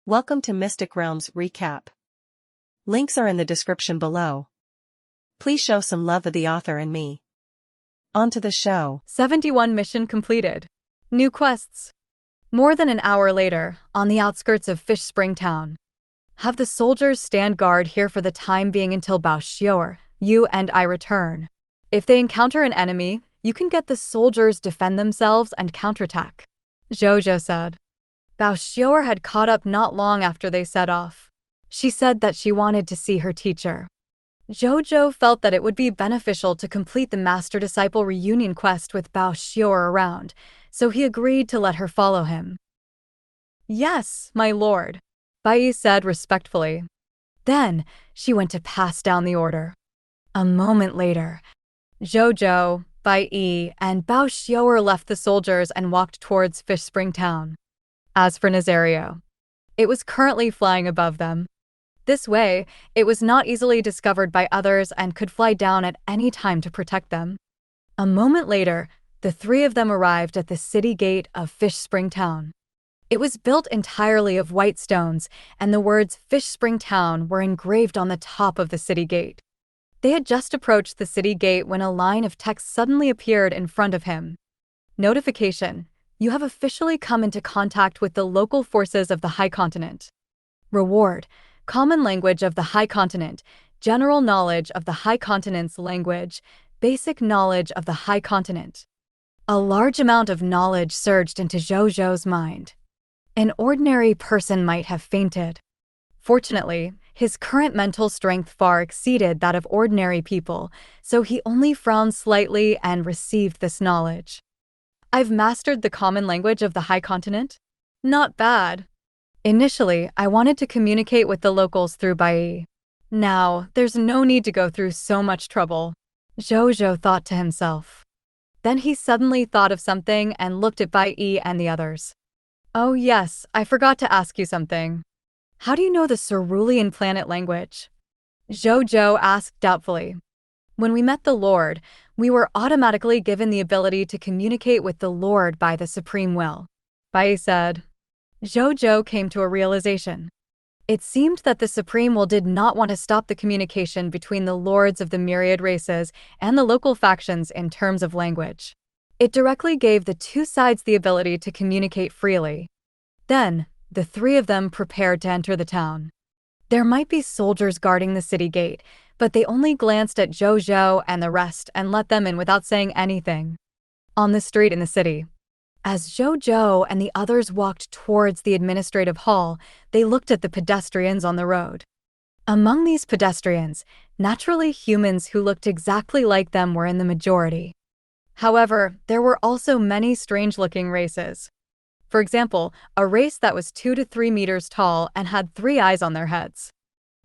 Welcome to Mystic Realms Recap. Links are in the description below. Please show some love of the author and me. On to the show. 71 mission completed. New quests. More than an hour later, on the outskirts of Fish Spring Town. Have the soldiers stand guard here for the time being until Bao, you and I return. If they encounter an enemy, you can get the soldiers defend themselves and counterattack. Zhou Zhou said. Bao had caught up not long after they set off. She said that she wanted to see her teacher. Zhou Zhou felt that it would be beneficial to complete the master-disciple reunion quest with Bao around, so he agreed to let her follow him. Yes, my lord, Bai said respectfully. Then, she went to pass down the order. A moment later, Zhou Zhou, Bai, and Bao left the soldiers and walked towards Fish Spring Town. As for Nazario, it was currently flying above them. This way, it was not easily discovered by others and could fly down at any time to protect them. A moment later, the three of them arrived at the city gate of Fish Spring Town. It was built entirely of white stones, and the words Fish Spring Town were engraved on the top of the city gate. They had just approached the city gate when a line of text suddenly appeared in front of him. Notification. You have officially come into contact with the local forces of the High Continent. Reward. Common language of the High Continent, general knowledge of the High Continent's language, basic knowledge of the High Continent. A large amount of knowledge surged into Zhou Zhou's mind. An ordinary person might have fainted. Fortunately, his current mental strength far exceeded that of ordinary people, so he only frowned slightly and received this knowledge. I've mastered the common language of the High Continent? Not bad. Initially, I wanted to communicate with the locals through Bai. Now, there's no need to go through so much trouble, Zhou Zhou thought to himself. Then he suddenly thought of something and looked at Bai and the others. Oh yes, I forgot to ask you something. How do you know the Cerulean planet language? Zhou Zhou asked doubtfully. When we met the Lord, we were automatically given the ability to communicate with the Lord by the Supreme Will, Bai said. Zhou Zhou came to a realization. It seemed that the Supreme Will did not want to stop the communication between the lords of the myriad races and the local factions in terms of language. It directly gave the two sides the ability to communicate freely. Then, the three of them prepared to enter the town. There might be soldiers guarding the city gate, but they only glanced at Zhou Zhou and the rest and let them in without saying anything. On the street in the city, as Zhou Zhou and the others walked towards the administrative hall, they looked at the pedestrians on the road. Among these pedestrians, naturally humans who looked exactly like them were in the majority. However, there were also many strange-looking races. For example, a race that was 2 to 3 meters tall and had 3 eyes on their heads.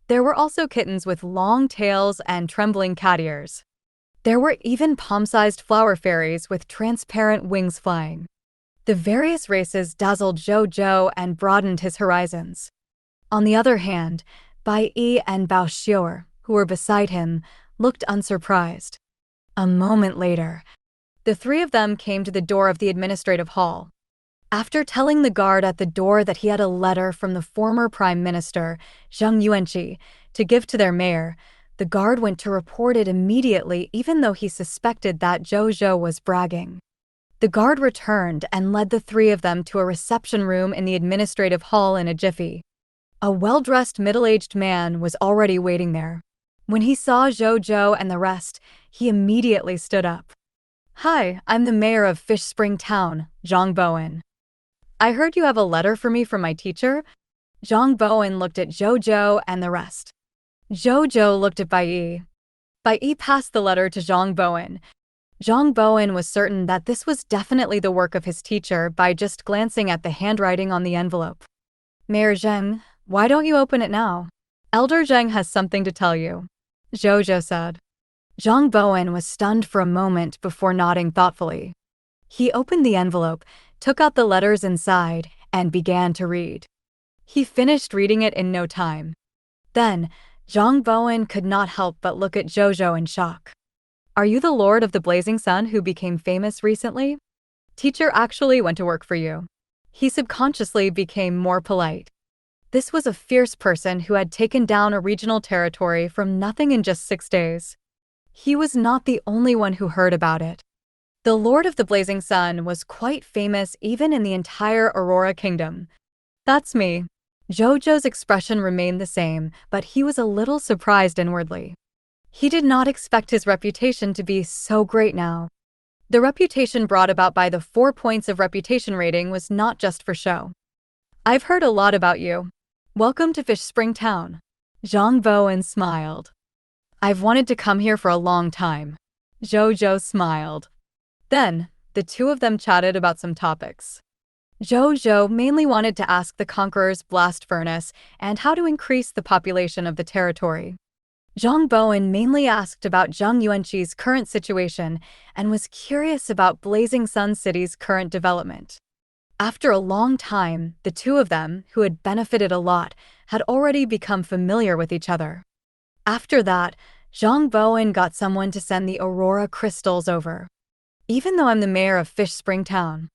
There were also kittens with long tails and trembling cat ears. There were even palm-sized flower fairies with transparent wings flying. The various races dazzled Zhou Zhou and broadened his horizons. On the other hand, Bai and Bao, who were beside him, looked unsurprised. A moment later, the three of them came to the door of the administrative hall. After telling the guard at the door that he had a letter from the former Prime Minister, Zheng Yuanqi, to give to their mayor, the guard went to report it immediately even though he suspected that Zhou Zhou was bragging. The guard returned and led the three of them to a reception room in the administrative hall in a jiffy. A well-dressed middle-aged man was already waiting there. When he saw Zhou Zhou and the rest, he immediately stood up. Hi, I'm the mayor of Fish Spring Town, Zhang Bowen. I heard you have a letter for me from my teacher? Zhang Bowen looked at Zhou Zhou and the rest. Zhou Zhou looked at Bai. Bai passed the letter to Zhang Bowen. Zhang Bowen was certain that this was definitely the work of his teacher by just glancing at the handwriting on the envelope. Mayor Zheng, why don't you open it now? Elder Zheng has something to tell you, Zhou Zhou said. Zhang Bowen was stunned for a moment before nodding thoughtfully. He opened the envelope, took out the letters inside, and began to read. He finished reading it in no time. Then, Zhang Bowen could not help but look at Zhou Zhou in shock. Are you the Lord of the Blazing Sun who became famous recently? Teacher actually went to work for you. He subconsciously became more polite. This was a fierce person who had taken down a regional territory from nothing in just 6 days. He was not the only one who heard about it. The Lord of the Blazing Sun was quite famous even in the entire Aurora Kingdom. That's me. Zhou Zhou's expression remained the same, but he was a little surprised inwardly. He did not expect his reputation to be so great now. The reputation brought about by the 4 points of reputation rating was not just for show. I've heard a lot about you. Welcome to Fish Spring Town. Zhang Bowen smiled. I've wanted to come here for a long time. Zhou Zhou smiled. Then, the two of them chatted about some topics. Zhou Zhou mainly wanted to ask the Conqueror's blast furnace and how to increase the population of the territory. Zhang Bowen mainly asked about Zhang Yuanqi's current situation and was curious about Blazing Sun City's current development. After a long time, the two of them, who had benefited a lot, had already become familiar with each other. After that, Zhang Bowen got someone to send the Aurora crystals over. Even though I'm the mayor of Fish Spring Town.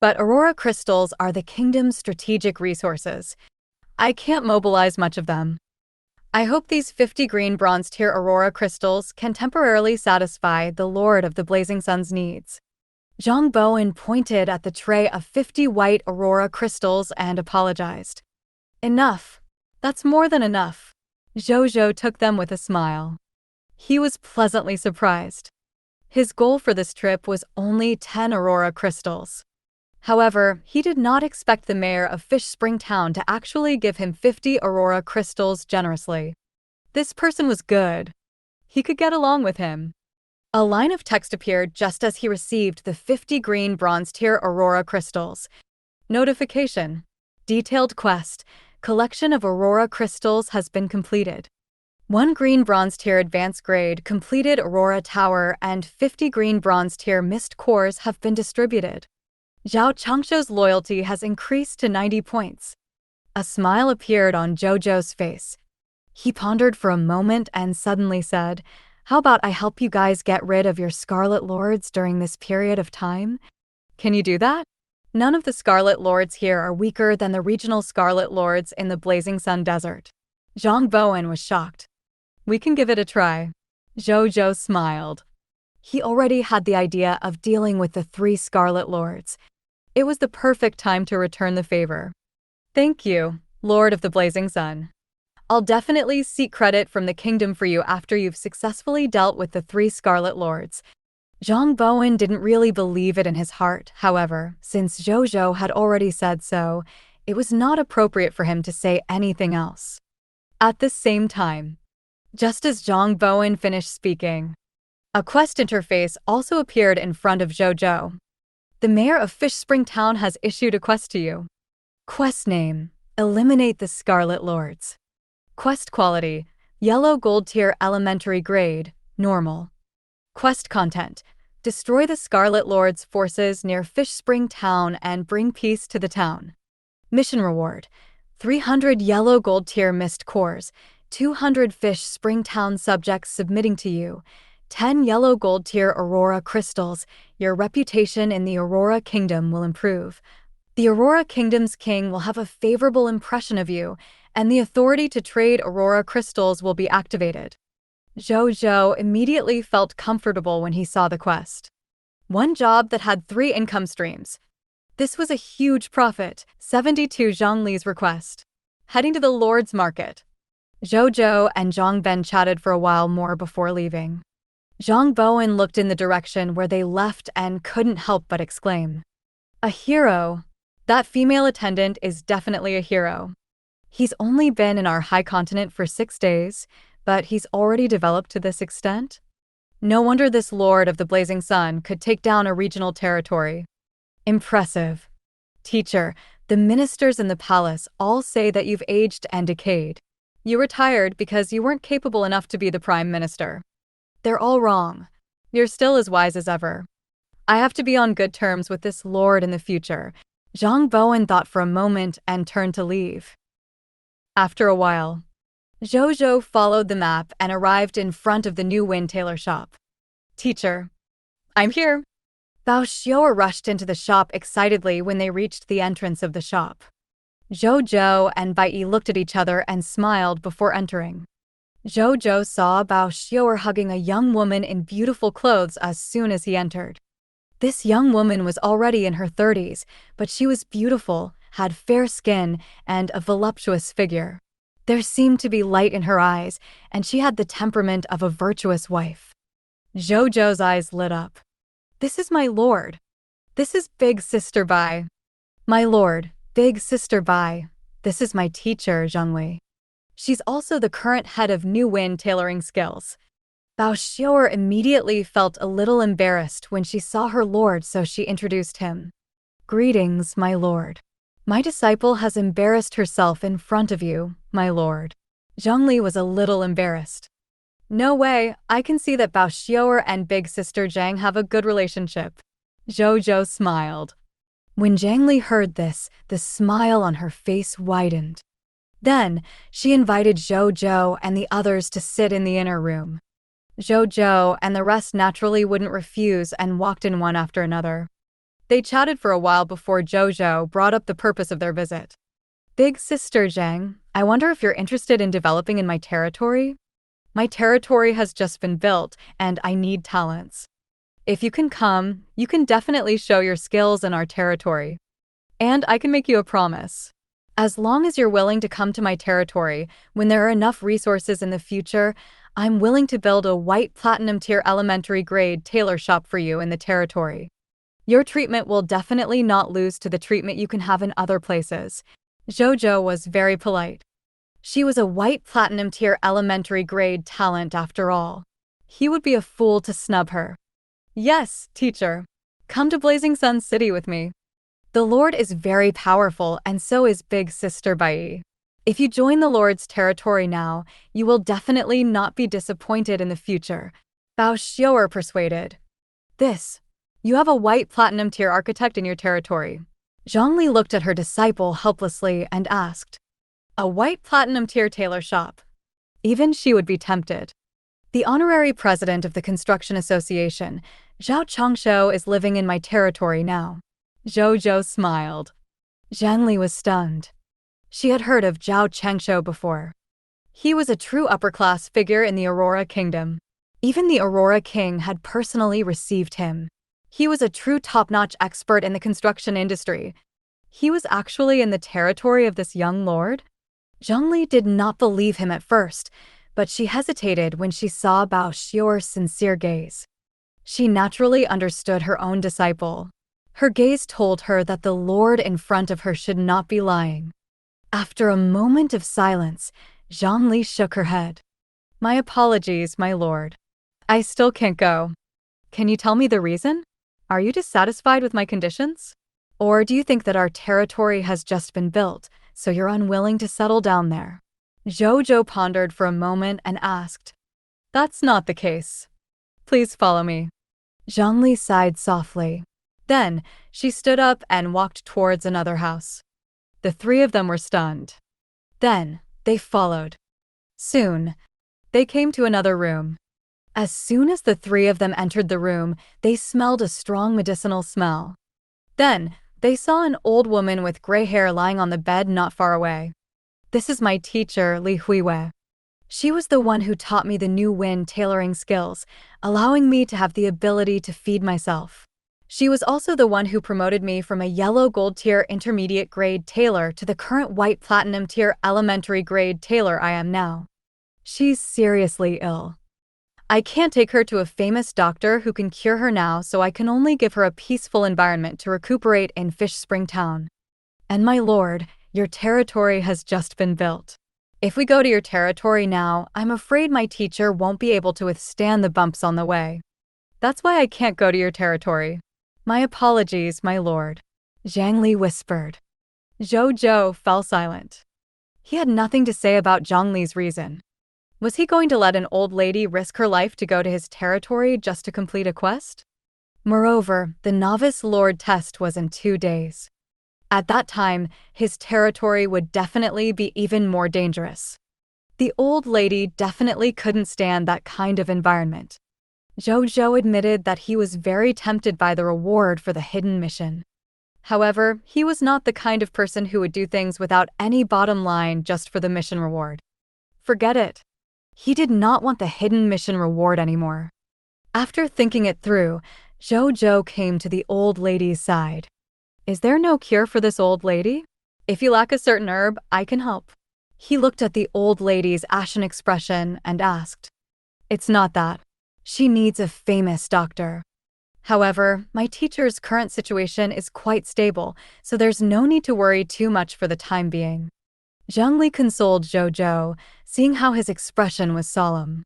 But Aurora crystals are the kingdom's strategic resources. I can't mobilize much of them. I hope these 50 green bronze tier Aurora crystals can temporarily satisfy the Lord of the Blazing Sun's needs. Zhang Bowen pointed at the tray of 50 white Aurora crystals and apologized. Enough. That's more than enough. Zhou Zhou took them with a smile. He was pleasantly surprised. His goal for this trip was only 10 Aurora crystals. However, he did not expect the mayor of Fish Spring Town to actually give him 50 Aurora crystals generously. This person was good. He could get along with him. A line of text appeared just as he received the 50 green bronze tier Aurora crystals. Notification. Detailed quest. Collection of Aurora crystals has been completed. 1 green bronze tier advanced grade completed Aurora Tower and 50 green bronze tier mist cores have been distributed. Zhao Changshuo's loyalty has increased to 90 points. A smile appeared on Zhou Zhou's face. He pondered for a moment and suddenly said, "How about I help you guys get rid of your Scarlet Lords during this period of time? Can you do that? None of the Scarlet Lords here are weaker than the regional Scarlet Lords in the Blazing Sun Desert." Zhang Bowen was shocked. "We can give it a try." Zhou Zhou smiled. He already had the idea of dealing with the 3 Scarlet Lords. It was the perfect time to return the favor. "Thank you, Lord of the Blazing Sun. I'll definitely seek credit from the kingdom for you after you've successfully dealt with the 3 Scarlet Lords." Zhang Bowen didn't really believe it in his heart, however, since Zhou Zhou had already said so, it was not appropriate for him to say anything else. At the same time, just as Zhang Bowen finished speaking, a quest interface also appeared in front of Zhou Zhou. "The mayor of Fish Spring Town has issued a quest to you. Quest name: Eliminate the Scarlet Lords. Quest quality: Yellow Gold Tier Elementary Grade, Normal. Quest content: Destroy the Scarlet Lord's forces near Fish Spring Town and bring peace to the town. Mission reward: 300 Yellow Gold Tier Mist Cores, 200 Fish Spring Town subjects submitting to you, 10 Yellow Gold Tier Aurora crystals. Your reputation in the Aurora Kingdom will improve. The Aurora Kingdom's king will have a favorable impression of you, and the authority to trade Aurora crystals will be activated." Zhou Zhou immediately felt comfortable when he saw the quest. One job that had 3 income streams. This was a huge profit. 72 Zhang Li's request. Heading to the Lord's Market. Zhou Zhou and Zhang Ben chatted for a while more before leaving. Zhang Bowen looked in the direction where they left and couldn't help but exclaim, "A hero! That female attendant is definitely a hero. He's only been in our high continent for 6 days, but he's already developed to this extent? No wonder this Lord of the Blazing Sun could take down a regional territory. Impressive. Teacher, the ministers in the palace all say that you've aged and decayed. You retired because you weren't capable enough to be the prime minister. They're all wrong. You're still as wise as ever. I have to be on good terms with this lord in the future." Zhang Bowen thought for a moment and turned to leave. After a while, Zhou Zhou followed the map and arrived in front of the new wind tailor shop. "Teacher, I'm here." Bao Xiao rushed into the shop excitedly when they reached the entrance of the shop. Zhou Zhou and Bai Yi looked at each other and smiled before entering. Zhou Zhou saw Bao Xiuer hugging a young woman in beautiful clothes as soon as he entered. This young woman was already in her 30s, but she was beautiful, had fair skin, and a voluptuous figure. There seemed to be light in her eyes, and she had the temperament of a virtuous wife. Zhou Zhou's eyes lit up. "This is my lord. This is Big Sister Bai. My lord, Big Sister Bai. This is my teacher, Zhongli. She's also the current head of New Wind Tailoring Skills." Bao Xiuer immediately felt a little embarrassed when she saw her lord, so she introduced him. "Greetings, my lord. My disciple has embarrassed herself in front of you, my lord." Zhongli was a little embarrassed. "No way, I can see that Bao Xiuer and Big Sister Zhang have a good relationship." Zhou Zhou smiled. When Zhang Li heard this, the smile on her face widened. Then, she invited Zhou Zhou and the others to sit in the inner room. Zhou Zhou and the rest naturally wouldn't refuse and walked in one after another. They chatted for a while before Zhou Zhou brought up the purpose of their visit. "Big Sister Zhang, I wonder if you're interested in developing in my territory? My territory has just been built, and I need talents. If you can come, you can definitely show your skills in our territory. And I can make you a promise. As long as you're willing to come to my territory, when there are enough resources in the future, I'm willing to build a white platinum tier elementary grade tailor shop for you in the territory. Your treatment will definitely not lose to the treatment you can have in other places." Zhou Zhou was very polite. She was a white platinum tier elementary grade talent after all. He would be a fool to snub her. "Yes, teacher. Come to Blazing Sun City with me. The Lord is very powerful, and so is Big Sister Bai. If you join the Lord's territory now, you will definitely not be disappointed in the future." Bao Xiuer persuaded. You have a white platinum tier architect in your territory." Zhongli looked at her disciple helplessly and asked, "A white platinum tier tailor shop?" Even she would be tempted. "The honorary president of the Construction Association, Zhao Changshou, is living in my territory now." Zhou Zhou smiled. Zhangli was stunned. She had heard of Zhao Changshou before. He was a true upper-class figure in the Aurora Kingdom. Even the Aurora King had personally received him. He was a true top-notch expert in the construction industry. He was actually in the territory of this young lord? Zhongli did not believe him at first, but she hesitated when she saw Bao Xiuer's sincere gaze. She naturally understood her own disciple. Her gaze told her that the lord in front of her should not be lying. After a moment of silence, Zhongli shook her head. "My apologies, my lord. I still can't go. Can you tell me the reason? Are you dissatisfied with my conditions? Or do you think that our territory has just been built, so you're unwilling to settle down there?" Zhou Zhou pondered for a moment and asked, "That's not the case. Please follow me." Zhongli sighed softly. Then, she stood up and walked towards another house. The three of them were stunned. Then, they followed. Soon, they came to another room. As soon as the three of them entered the room, they smelled a strong medicinal smell. Then, they saw an old woman with gray hair lying on the bed not far away. "This is my teacher, Li Huiwei. She was the one who taught me the New Wind tailoring skills, allowing me to have the ability to feed myself. She was also the one who promoted me from a yellow gold tier intermediate grade tailor to the current white platinum tier elementary grade tailor I am now. She's seriously ill. I can't take her to a famous doctor who can cure her now, so I can only give her a peaceful environment to recuperate in Fish Spring Town. And my lord, your territory has just been built. If we go to your territory now, I'm afraid my teacher won't be able to withstand the bumps on the way. That's why I can't go to your territory. My apologies, my lord." Zhang Li whispered. Zhou Zhou fell silent. He had nothing to say about Zhang Li's reason. Was he going to let an old lady risk her life to go to his territory just to complete a quest? Moreover, the novice lord test was in 2 days. At that time, his territory would definitely be even more dangerous. The old lady definitely couldn't stand that kind of environment. Zhou Zhou admitted that he was very tempted by the reward for the hidden mission. However, he was not the kind of person who would do things without any bottom line just for the mission reward. Forget it. He did not want the hidden mission reward anymore. After thinking it through, Zhou Zhou came to the old lady's side. Is there no cure for this old lady? If you lack a certain herb, I can help. He looked at the old lady's ashen expression and asked, It's not that. She needs a famous doctor. However, my teacher's current situation is quite stable, so there's no need to worry too much for the time being. Zhang Li consoled Zhou Zhou, seeing how his expression was solemn.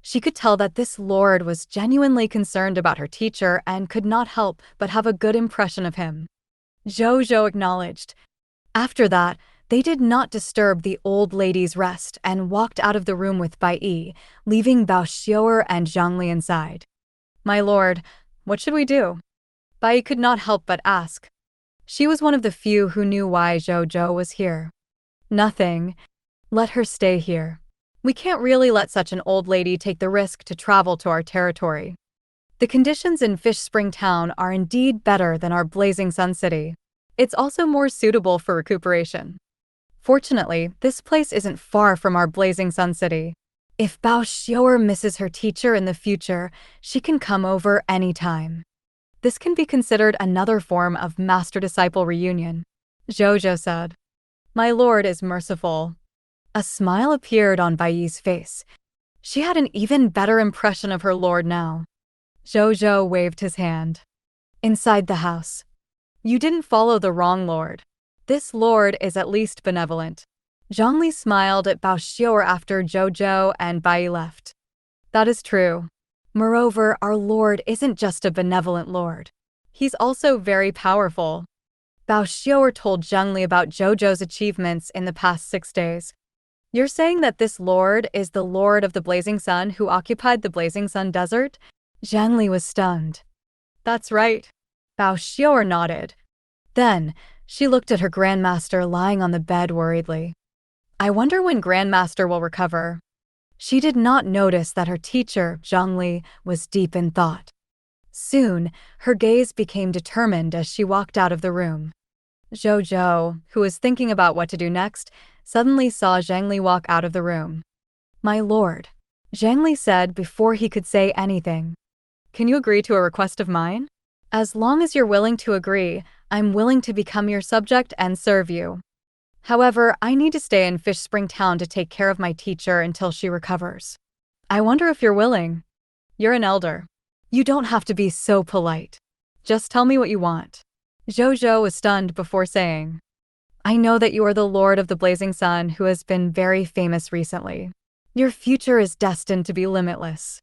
She could tell that this lord was genuinely concerned about her teacher and could not help but have a good impression of him. Zhou Zhou acknowledged. After that, they did not disturb the old lady's rest and walked out of the room with Bai Yi, leaving Bao Xiu'er and Zhang Li inside. My lord, what should we do? Bai Yi could not help but ask. She was one of the few who knew why Zhou Zhou was here. Nothing. Let her stay here. We can't really let such an old lady take the risk to travel to our territory. The conditions in Fish Spring Town are indeed better than our Blazing Sun City. It's also more suitable for recuperation. Fortunately, this place isn't far from our Blazing Sun City. If Bao Xiu'er misses her teacher in the future, she can come over anytime. This can be considered another form of master-disciple reunion, Zhou Zhou said. My lord is merciful. A smile appeared on Bai Yi's face. She had an even better impression of her lord now. Zhou Zhou waved his hand. Inside the house. You didn't follow the wrong lord. This lord is at least benevolent. Zhang Li smiled at Bao Xiu'er after Zhou Zhou and Bai Yi left. That is true. Moreover, our lord isn't just a benevolent lord. He's also very powerful. Bao Xiu'er told Zhang Li about Zhou Zhou's achievements in the past 6 days. You're saying that this lord is the lord of the Blazing Sun who occupied the Blazing Sun Desert? Zhang Li was stunned. That's right. Bao Xiu'er nodded. Then, she looked at her grandmaster lying on the bed worriedly. I wonder when grandmaster will recover. She did not notice that her teacher, Zhang Li, was deep in thought. Soon, her gaze became determined as she walked out of the room. Zhou Zhou, who was thinking about what to do next, suddenly saw Zhang Li walk out of the room. My lord, Zhang Li said before he could say anything. Can you agree to a request of mine? As long as you're willing to agree, I'm willing to become your subject and serve you. However, I need to stay in Fish Spring Town to take care of my teacher until she recovers. I wonder if you're willing. You're an elder. You don't have to be so polite. Just tell me what you want. Zhou Zhou was stunned before saying, I know that you are the Lord of the Blazing Sun who has been very famous recently. Your future is destined to be limitless.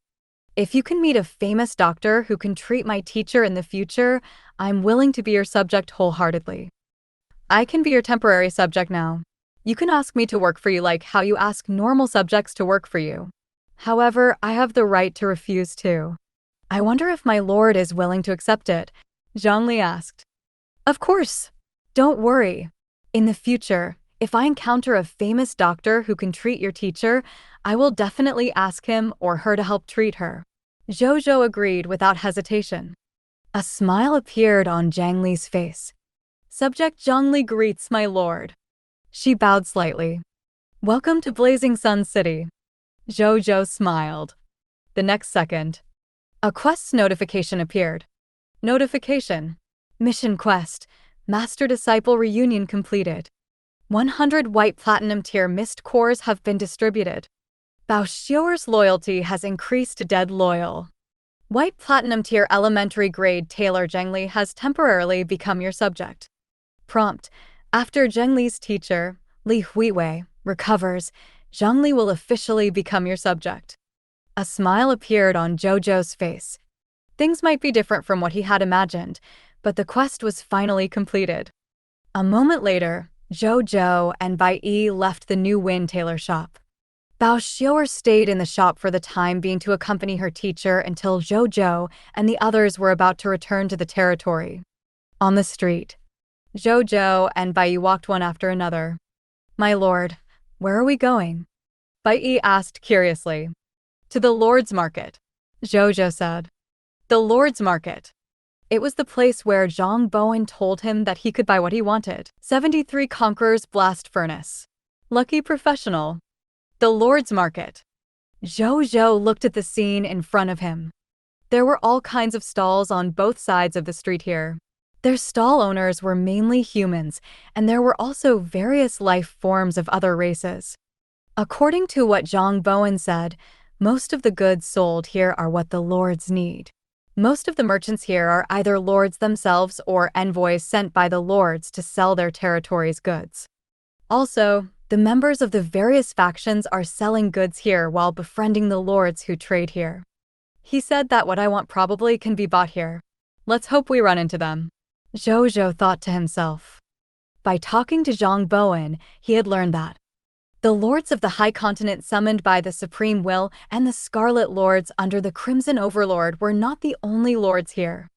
If you can meet a famous doctor who can treat my teacher in the future, I'm willing to be your subject wholeheartedly. I can be your temporary subject now. You can ask me to work for you like how you ask normal subjects to work for you. However, I have the right to refuse too. I wonder if my lord is willing to accept it, Zhang Li asked. Of course. Don't worry. In the future, if I encounter a famous doctor who can treat your teacher, I will definitely ask him or her to help treat her. Zhou Zhou agreed without hesitation. A smile appeared on Zhang Li's face. Subject Zhang Li greets my lord. She bowed slightly. Welcome to Blazing Sun City. Zhou Zhou smiled. The next second, a quest's notification appeared. Notification. Mission quest. Master-disciple reunion completed. 100 white platinum tier mist cores have been distributed. Bao Xiu'er's loyalty has increased dead loyal. White platinum tier elementary grade Tailor Zhang Li has temporarily become your subject. Prompt. After Zhang Li's teacher, Li Huiwei, recovers, Zhang Li will officially become your subject. A smile appeared on Zhou Zhou's face. Things might be different from what he had imagined, but the quest was finally completed. A moment later, Zhou Zhou and Bai Yi left the New Wind tailor shop. Bao Xiu'er stayed in the shop for the time being to accompany her teacher until Zhou Zhou and the others were about to return to the territory. On the street, Zhou Zhou and Bai Yi walked one after another. My lord, where are we going? Bai Yi asked curiously. To the Lord's Market, Zhou Zhou said. The Lord's Market. It was the place where Zhang Bowen told him that he could buy what he wanted. 73 Conqueror's Blast Furnace. Lucky Professional. The Lord's Market. Zhou Zhou looked at the scene in front of him. There were all kinds of stalls on both sides of the street here. Their stall owners were mainly humans, and there were also various life forms of other races. According to what Zhang Bowen said, most of the goods sold here are what the lords need. Most of the merchants here are either lords themselves or envoys sent by the lords to sell their territory's goods. Also, the members of the various factions are selling goods here while befriending the lords who trade here. He said that what I want probably can be bought here. Let's hope we run into them. Zhou Zhou thought to himself. By talking to Zhang Bowen, he had learned that the lords of the High Continent summoned by the Supreme Will and the Scarlet Lords under the Crimson Overlord were not the only lords here.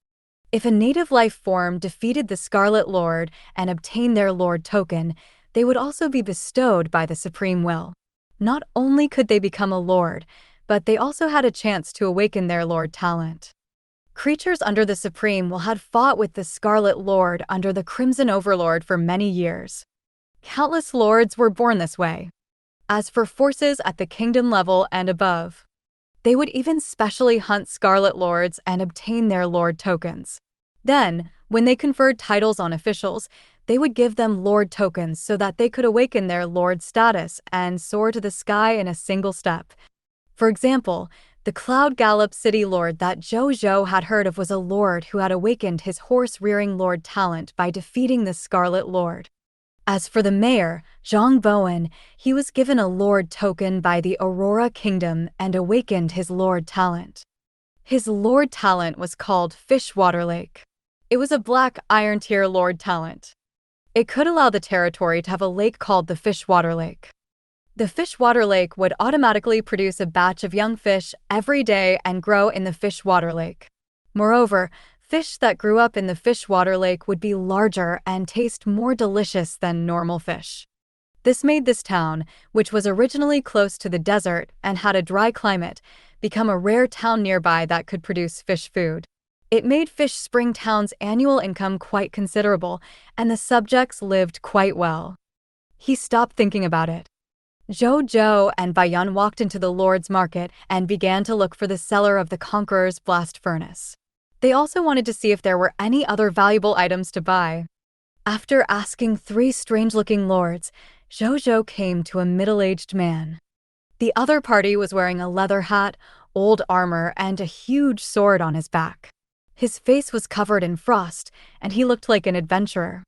If a native life form defeated the Scarlet Lord and obtained their Lord token, they would also be bestowed by the Supreme Will. Not only could they become a lord, but they also had a chance to awaken their Lord talent. Creatures under the Supreme Will had fought with the Scarlet Lord under the Crimson Overlord for many years. Countless lords were born this way. As for forces at the kingdom level and above, they would even specially hunt Scarlet Lords and obtain their Lord tokens. Then, when they conferred titles on officials, they would give them Lord tokens so that they could awaken their Lord status and soar to the sky in a single step. For example, the Cloud Gallop City Lord that Zhou Zhou had heard of was a lord who had awakened his horse-rearing Lord talent by defeating the Scarlet Lord. As for the mayor, Zhang Bowen, he was given a Lord token by the Aurora Kingdom and awakened his Lord talent. His Lord talent was called Fishwater Lake. It was a black iron tier Lord talent. It could allow the territory to have a lake called the Fishwater Lake. The Fishwater Lake would automatically produce a batch of young fish every day and grow in the Fishwater Lake. Moreover, fish that grew up in the Fishwater Lake would be larger and taste more delicious than normal fish. This made this town, which was originally close to the desert and had a dry climate, become a rare town nearby that could produce fish food. It made Fish Spring Town's annual income quite considerable, and the subjects lived quite well. He stopped thinking about it. Zhou Zhou and Bayan walked into the Lord's Market and began to look for the seller of the Conqueror's Blast Furnace. They also wanted to see if there were any other valuable items to buy. After asking 3 strange-looking lords, Zhou Zhou came to a middle-aged man. The other party was wearing a leather hat, old armor, and a huge sword on his back. His face was covered in frost, and he looked like an adventurer.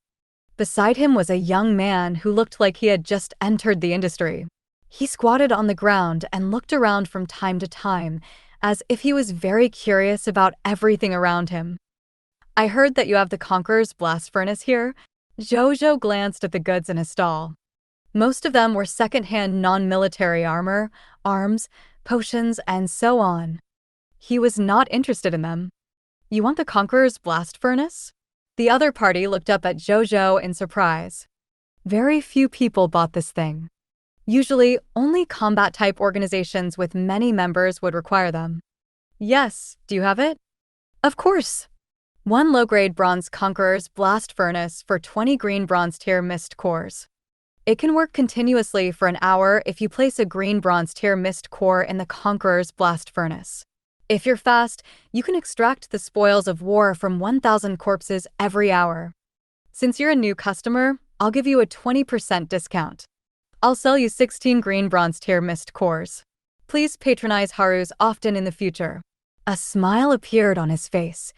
Beside him was a young man who looked like he had just entered the industry. He squatted on the ground and looked around from time to time, as if he was very curious about everything around him. I heard that you have the Conqueror's Blast Furnace here. Zhou Zhou glanced at the goods in his stall. Most of them were second-hand non-military armor, arms, potions, and so on. He was not interested in them. You want the Conqueror's Blast Furnace? The other party looked up at Zhou Zhou in surprise. Very few people bought this thing. Usually, only combat-type organizations with many members would require them. Yes, do you have it? Of course. 1 low-grade bronze Conqueror's Blast Furnace for 20 green bronze tier mist cores. It can work continuously for an hour if you place a green bronze tier mist core in the Conqueror's Blast Furnace. If you're fast, you can extract the spoils of war from 1,000 corpses every hour. Since you're a new customer, I'll give you a 20% discount. I'll sell you 16 green bronze tier mist cores. Please patronize Haru's often in the future. A smile appeared on his face.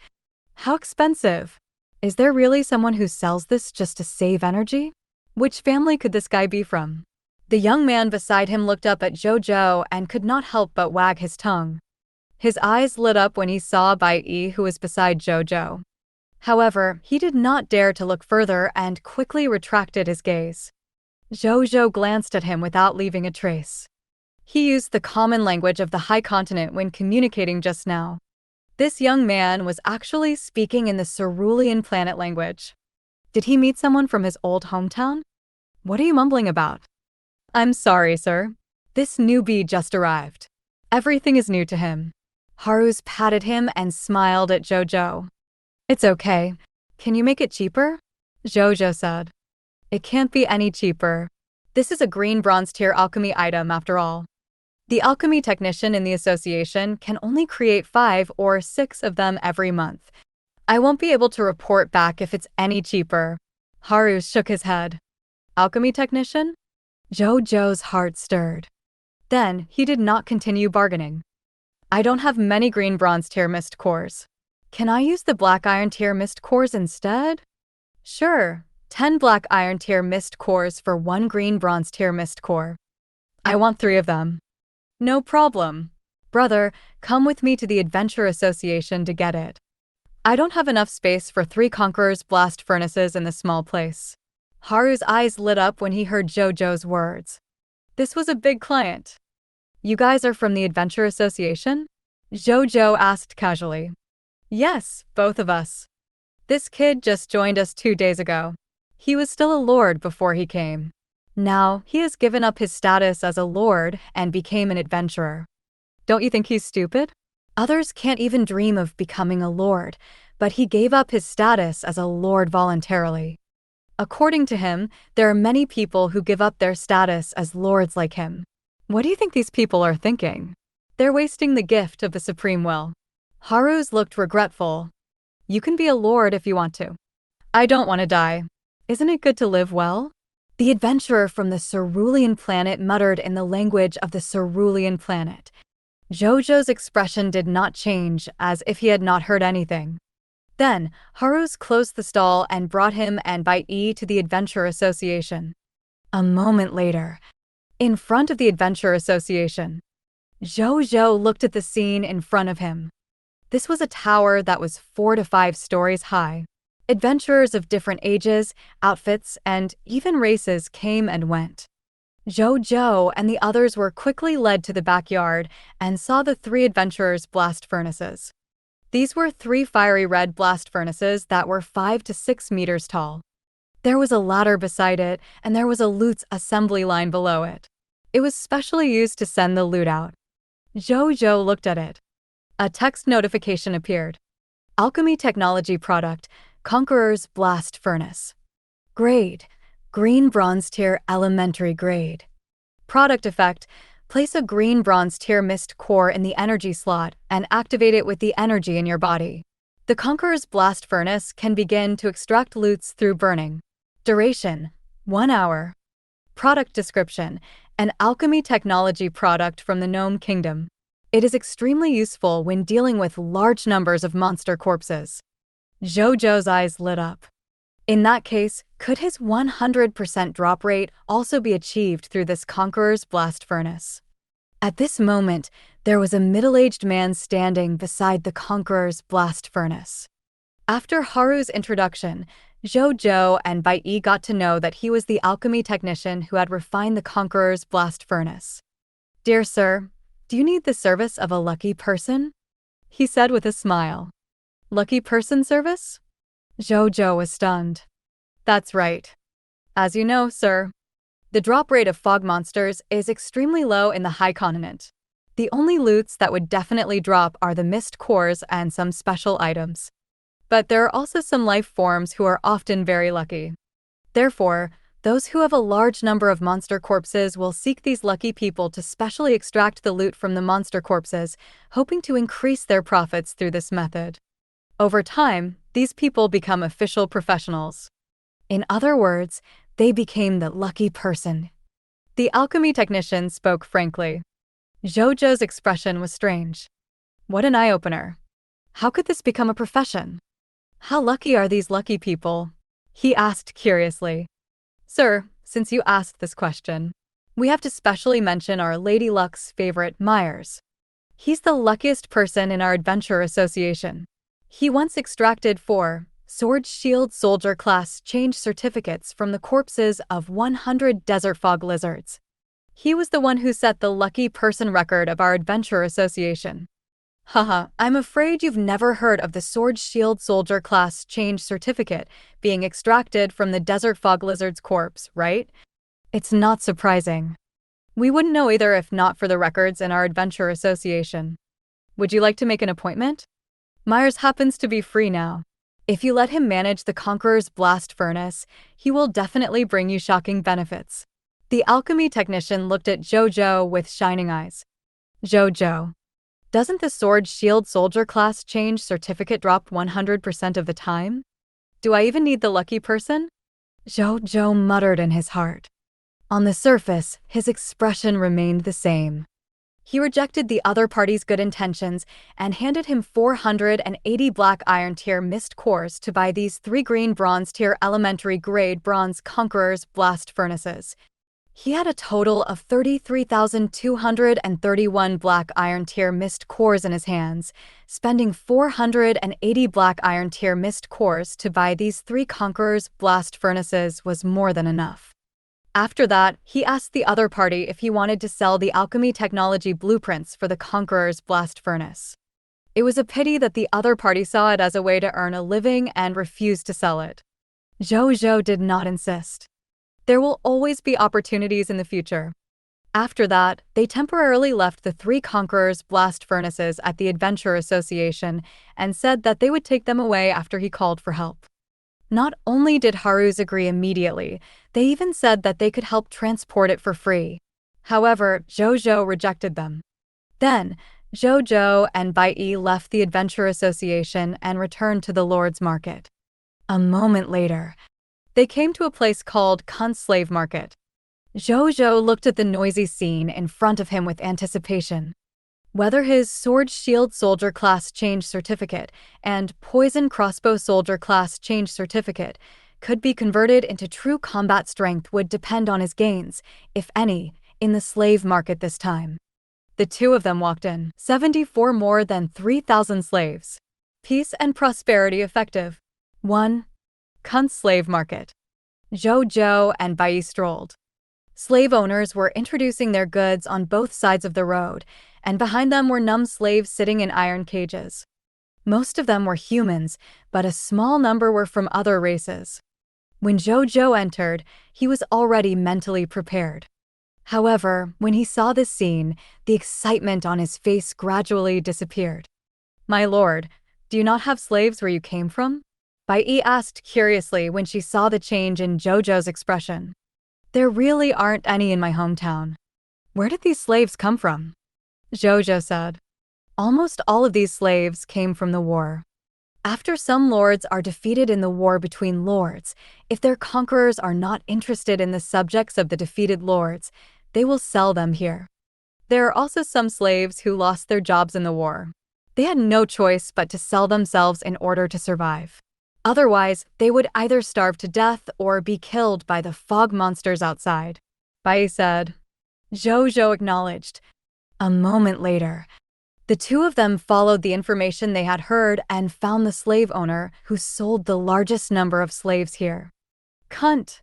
How expensive? Is there really someone who sells this just to save energy? Which family could this guy be from? The young man beside him looked up at Zhou Zhou and could not help but wag his tongue. His eyes lit up when he saw Bai Yi, who was beside Zhou Zhou. However, he did not dare to look further and quickly retracted his gaze. Zhou Zhou glanced at him without leaving a trace. He used the common language of the High Continent when communicating just now. This young man was actually speaking in the Cerulean planet language. Did he meet someone from his old hometown? What are you mumbling about? I'm sorry, sir. This newbie just arrived. Everything is new to him. Haru's patted him and smiled at Zhou Zhou. It's okay. Can you make it cheaper? Zhou Zhou said. It can't be any cheaper. This is a green bronze tier alchemy item after all. The alchemy technician in the association can only create 5 or 6 of them every month. I won't be able to report back if it's any cheaper. Haru shook his head. Alchemy technician? Zhou Zhou's heart stirred. Then he did not continue bargaining. I don't have many green bronze tier mist cores. Can I use the black iron tier mist cores instead? Sure, 10 black iron tier mist cores for 1 green bronze tier mist core. I want 3 of them. No problem. Brother, come with me to the Adventure Association to get it. I don't have enough space for 3 Conqueror's blast furnaces in this small place. Haru's eyes lit up when he heard Zhou Zhou's words. This was a big client. You guys are from the Adventure Association? Zhou Zhou asked casually. Yes, both of us. This kid just joined us 2 days ago. He was still a lord before he came. Now, he has given up his status as a lord and became an adventurer. Don't you think he's stupid? Others can't even dream of becoming a lord, but he gave up his status as a lord voluntarily. According to him, there are many people who give up their status as lords like him. What do you think these people are thinking? They're wasting the gift of the supreme will. Haru's looked regretful. You can be a lord if you want to. I don't want to die. Isn't it good to live well? The adventurer from the cerulean planet muttered in the language of the cerulean planet. Zhou Zhou's expression did not change, as if he had not heard anything. Then, Haru's closed the stall and brought him and Bai Yi to the Adventure Association. A moment later, in front of the Adventure Association, Zhou Zhou looked at the scene in front of him. This was a tower that was 4 to 5 stories high. Adventurers of different ages, outfits, and even races came and went. Zhou Zhou and the others were quickly led to the backyard and saw the 3 adventurers' blast furnaces. These were 3 fiery red blast furnaces that were 5 to 6 meters tall. There was a ladder beside it, and there was a loot's assembly line below it. It was specially used to send the loot out. Zhou Zhou looked at it. A text notification appeared. Alchemy Technology Product, Conqueror's Blast Furnace. Grade: Green Bronze Tier Elementary Grade. Product effect: place a green bronze tier mist core in the energy slot and activate it with the energy in your body. The Conqueror's Blast Furnace can begin to extract loots through burning. Duration: 1 hour. Product description: an alchemy technology product from the Gnome Kingdom. It is extremely useful when dealing with large numbers of monster corpses. Zhou Zhou's eyes lit up. In that case, could his 100% drop rate also be achieved through this Conqueror's Blast Furnace? At this moment, there was a middle-aged man standing beside the Conqueror's Blast Furnace. After Haru's introduction, Zhou Zhou and Bai Yi got to know that he was the alchemy technician who had refined the Conqueror's Blast Furnace. Dear sir, do you need the service of a lucky person? He said with a smile. Lucky person service? Zhou Zhou was stunned. That's right. As you know, sir, the drop rate of fog monsters is extremely low in the High Continent. The only loots that would definitely drop are the mist cores and some special items. But there are also some life forms who are often very lucky. Therefore, those who have a large number of monster corpses will seek these lucky people to specially extract the loot from the monster corpses, hoping to increase their profits through this method. Over time, these people become official professionals. In other words, they became the lucky person. The alchemy technician spoke frankly. Zhou Zhou's expression was strange. What an eye-opener. How could this become a profession? How lucky are these lucky people? He asked curiously. Sir, since you asked this question, we have to specially mention our Lady Luck's favorite, Myers. He's the luckiest person in our Adventure Association. He once extracted 4 Sword Shield Soldier class change certificates from the corpses of 100 Desert Fog Lizards. He was the one who set the lucky person record of our Adventure Association. Haha, I'm afraid you've never heard of the Sword Shield Soldier class change certificate being extracted from the Desert Fog Lizard's corpse, right? It's not surprising. We wouldn't know either if not for the records in our Adventure Association. Would you like to make an appointment? Myers happens to be free now. If you let him manage the Conqueror's blast furnace, he will definitely bring you shocking benefits. The alchemy technician looked at Zhou Zhou with shining eyes. Zhou Zhou, doesn't the sword shield soldier class change certificate drop 100% of the time? Do I even need the lucky person? Zhou Zhou muttered in his heart. On the surface, his expression remained the same. He rejected the other party's good intentions and handed him 480 black iron tier mist cores to buy these 3 green bronze tier elementary grade bronze Conqueror's blast furnaces. He had a total of 33,231 black iron tier mist cores in his hands. Spending 480 black iron tier mist cores to buy these 3 Conqueror's blast furnaces was more than enough. After that, he asked the other party if he wanted to sell the alchemy technology blueprints for the Conqueror's blast furnace. It was a pity that the other party saw it as a way to earn a living and refused to sell it. Zhou Zhou did not insist. There will always be opportunities in the future. After that, they temporarily left the 3 Conqueror's blast furnaces at the Adventure Association and said that they would take them away after he called for help. Not only did Haruz agree immediately, they even said that they could help transport it for free. However, Zhou Zhou rejected them. Then, Zhou Zhou and Bai Yi left the Adventure Association and returned to the Lord's Market. A moment later, they came to a place called Slave Market. Zhou Zhou looked at the noisy scene in front of him with anticipation. Whether his Sword Shield Soldier Class Change Certificate and Poison Crossbow Soldier Class Change Certificate could be converted into true combat strength would depend on his gains, if any, in the slave market this time. The two of them walked in. 74 more than 3,000 slaves. Peace and prosperity effective. 1. Slave market. Zhou Zhou and Bai Yi strolled. Slave owners were introducing their goods on both sides of the road, and behind them were numb slaves sitting in iron cages. Most of them were humans, but a small number were from other races. When Zhou Zhou entered, he was already mentally prepared. However, when he saw this scene, the excitement on his face gradually disappeared. "My lord, do you not have slaves where you came from?" Bai Yi asked curiously when she saw the change in Zhou Zhou's expression. "There really aren't any in my hometown." "Where did these slaves come from?" Zhou Zhou said. "Almost all of these slaves came from the war. After some lords are defeated in the war between lords, if their conquerors are not interested in the subjects of the defeated lords, they will sell them here. There are also some slaves who lost their jobs in the war. They had no choice but to sell themselves in order to survive. Otherwise, they would either starve to death or be killed by the fog monsters outside." Bai Yi said. Zhou Zhou acknowledged. A moment later, the two of them followed the information they had heard and found the slave owner who sold the largest number of slaves here. Kunt.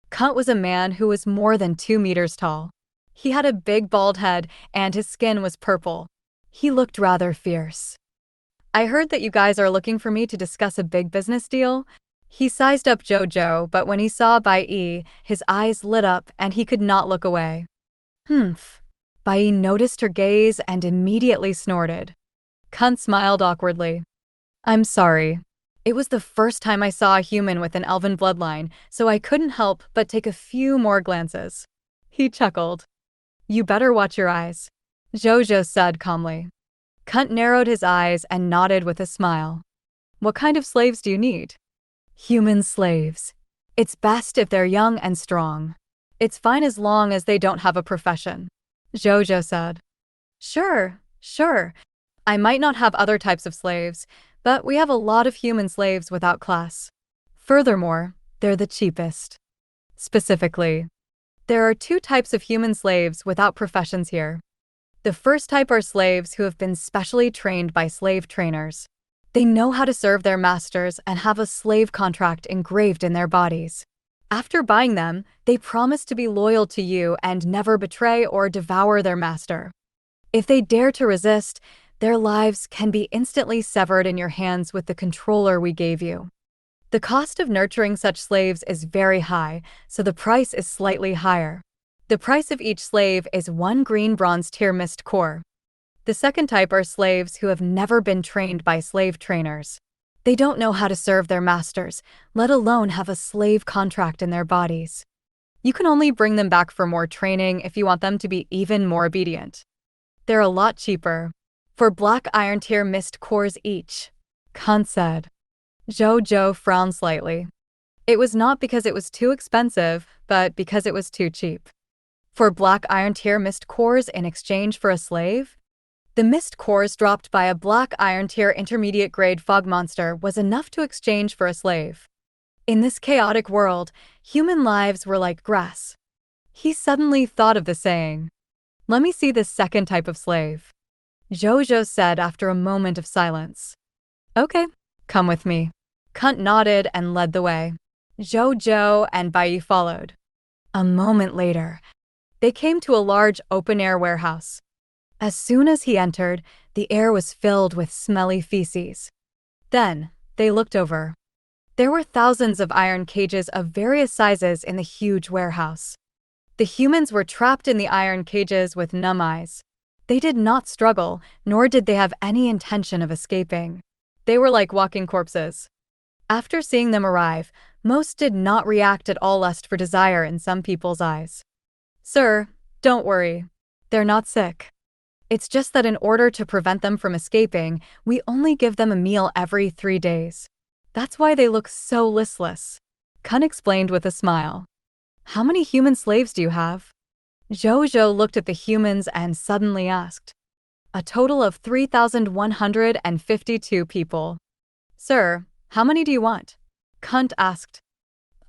Kunt was a man who was more than 2 meters tall. He had a big bald head and his skin was purple. He looked rather fierce. "I heard that you guys are looking for me to discuss a big business deal." He sized up Zhou Zhou, but when he saw Bai Yi, his eyes lit up and he could not look away. "Humph." Bai Yi noticed her gaze and immediately snorted. Kunt smiled awkwardly. "I'm sorry. It was the first time I saw a human with an elven bloodline, so I couldn't help but take a few more glances." He chuckled. "You better watch your eyes," Zhou Zhou said calmly. Kunt narrowed his eyes and nodded with a smile. "What kind of slaves do you need?" "Human slaves. It's best if they're young and strong. It's fine as long as they don't have a profession," Zhou Zhou said. Sure. I might not have other types of slaves, but we have a lot of human slaves without class. Furthermore, they're the cheapest. Specifically, there are 2 types of human slaves without professions here. The first type are slaves who have been specially trained by slave trainers. They know how to serve their masters and have a slave contract engraved in their bodies. After buying them, they promise to be loyal to you and never betray or devour their master. If they dare to resist, their lives can be instantly severed in your hands with the controller we gave you. The cost of nurturing such slaves is very high, so the price is slightly higher. The price of each slave is 1 green bronze tier mist core. The second type are slaves who have never been trained by slave trainers. They don't know how to serve their masters, let alone have a slave contract in their bodies. You can only bring them back for more training if you want them to be even more obedient. They're a lot cheaper. For black iron tier mist cores each, Kant said. Zhou Zhou frowned slightly. It was not because it was too expensive, but because it was too cheap. For black iron tier mist cores in exchange for a slave? The mist cores dropped by a black iron tier intermediate grade fog monster was enough to exchange for a slave. In this chaotic world, human lives were like grass. He suddenly thought of the saying, "Let me see this second type of slave," Zhou Zhou said after a moment of silence. "Okay, come with me." Kunt nodded and led the way. Zhou Zhou and Bai followed. A moment later, they came to a large open-air warehouse. As soon as he entered, the air was filled with smelly feces. Then, they looked over. There were thousands of iron cages of various sizes in the huge warehouse. The humans were trapped in the iron cages with numb eyes. They did not struggle, nor did they have any intention of escaping. They were like walking corpses. After seeing them arrive, most did not react at all, lust for desire in some people's eyes. "Sir, don't worry. They're not sick. It's just that in order to prevent them from escaping, we only give them a meal every 3 days. That's why they look so listless," Kun explained with a smile. "How many human slaves do you have?" Zhou Zhou looked at the humans and suddenly asked. "A total of 3,152 people." "Sir, how many do you want?" Kunt asked.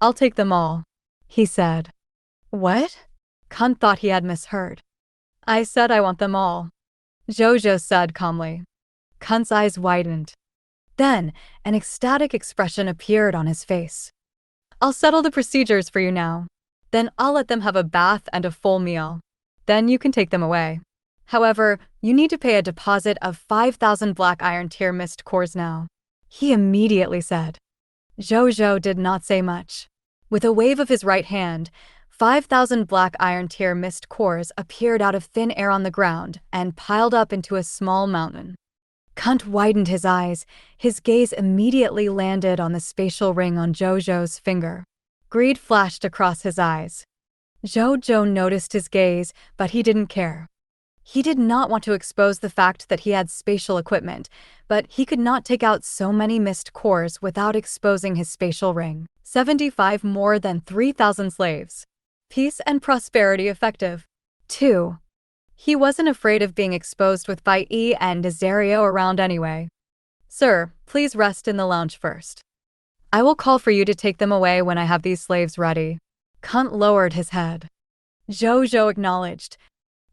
"I'll take them all," he said. "What?" Kunt thought he had misheard. "I said I want them all," Zhou Zhou said calmly. Kunt's eyes widened. Then, an ecstatic expression appeared on his face. "I'll settle the procedures for you now. Then I'll let them have a bath and a full meal. Then you can take them away. However, you need to pay a deposit of 5,000 black iron tier mist cores now," he immediately said. Zhou Zhou did not say much. With a wave of his right hand, 5,000 black iron tier mist cores appeared out of thin air on the ground and piled up into a small mountain. Kunt widened his eyes. His gaze immediately landed on the spatial ring on Zhou Zhou's finger. Greed flashed across his eyes. Zhou Zhou noticed his gaze, but he didn't care. He did not want to expose the fact that he had spatial equipment, but he could not take out so many mist cores without exposing his spatial ring. 75 more than 3,000 slaves. Peace and prosperity effective. 2. He wasn't afraid of being exposed with Bai Yi and Azario around anyway. "Sir, please rest in the lounge first. I will call for you to take them away when I have these slaves ready." Kunt lowered his head. Zhou Zhou acknowledged.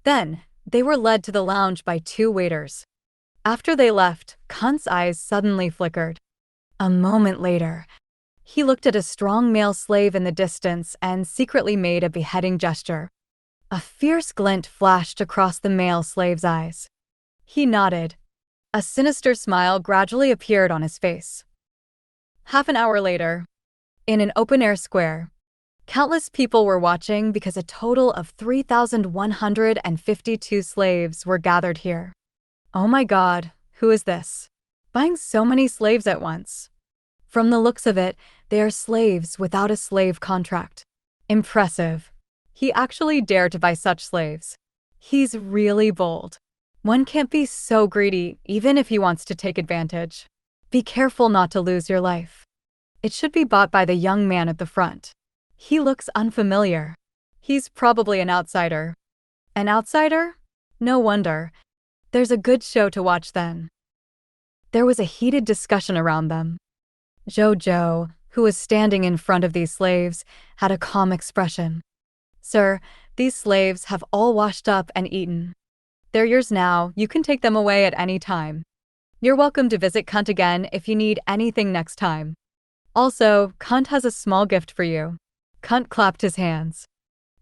Then, they were led to the lounge by 2 waiters. After they left, Kunt's eyes suddenly flickered. A moment later, he looked at a strong male slave in the distance and secretly made a beheading gesture. A fierce glint flashed across the male slave's eyes. He nodded. A sinister smile gradually appeared on his face. Half an hour later, in an open-air square, countless people were watching because a total of 3,152 slaves were gathered here. "Oh my God, who is this? Buying so many slaves at once?" From the looks of it, they are slaves without a slave contract. Impressive. He actually dared to buy such slaves. He's really bold. One can't be so greedy even if he wants to take advantage. Be careful not to lose your life. It should be bought by the young man at the front. He looks unfamiliar. He's probably an outsider. An outsider? No wonder. There's a good show to watch then. There was a heated discussion around them. Zhou Zhou, who was standing in front of these slaves, had a calm expression. "Sir, these slaves have all washed up and eaten. They're yours now, you can take them away at any time. You're welcome to visit Kunt again if you need anything next time. Also, Kunt has a small gift for you." Kunt clapped his hands.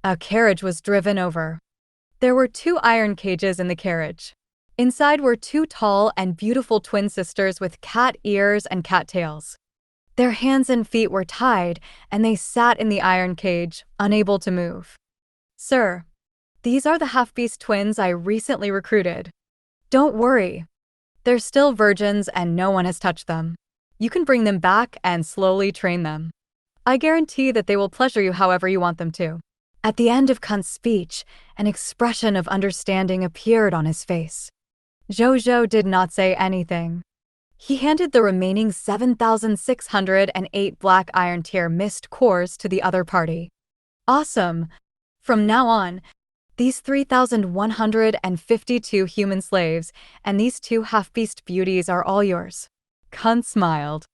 A carriage was driven over. There were 2 iron cages in the carriage. Inside were 2 tall and beautiful twin sisters with cat ears and cat tails. Their hands and feet were tied, and they sat in the iron cage, unable to move. "Sir, these are the half-beast twins I recently recruited. Don't worry. They're still virgins and no one has touched them. You can bring them back and slowly train them. I guarantee that they will pleasure you however you want them to." At the end of Kant's speech, an expression of understanding appeared on his face. Zhou Zhou did not say anything. He handed the remaining 7,608 black iron tier mist cores to the other party. "Awesome! From now on, these 3,152 human slaves and these 2 half-beast beauties are all yours." Kant smiled.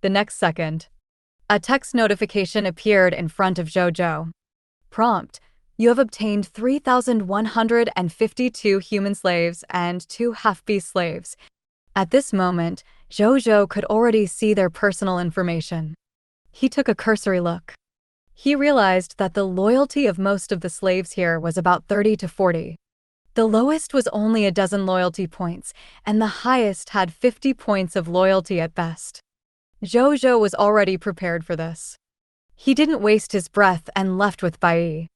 The next second, a text notification appeared in front of Zhou Zhou. Prompt: you have obtained 3,152 human slaves and 2 half-beast slaves. At this moment, Zhou Zhou could already see their personal information. He took a cursory look. He realized that the loyalty of most of the slaves here was about 30 to 40. The lowest was only a dozen loyalty points, and the highest had 50 points of loyalty at best. Zhou Zhou was already prepared for this. He didn't waste his breath and left with Bai.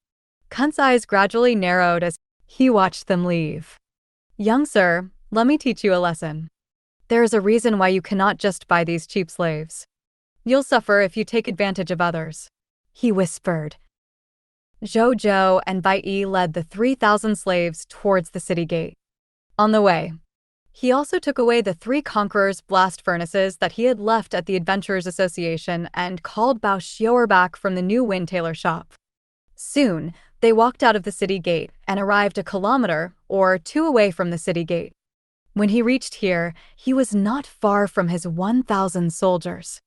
Kant's eyes gradually narrowed as he watched them leave. "Young sir, let me teach you a lesson. There is a reason why you cannot just buy these cheap slaves. You'll suffer if you take advantage of others," he whispered. Zhou Zhou and Bai led the 3,000 slaves towards the city gate. On the way, he also took away the 3 conquerors' blast furnaces that he had left at the Adventurers Association and called Bao Xiuer back from the new wind tailor shop. Soon, they walked out of the city gate and arrived a kilometer or 2 away from the city gate. When he reached here, he was not far from his 1,000 soldiers.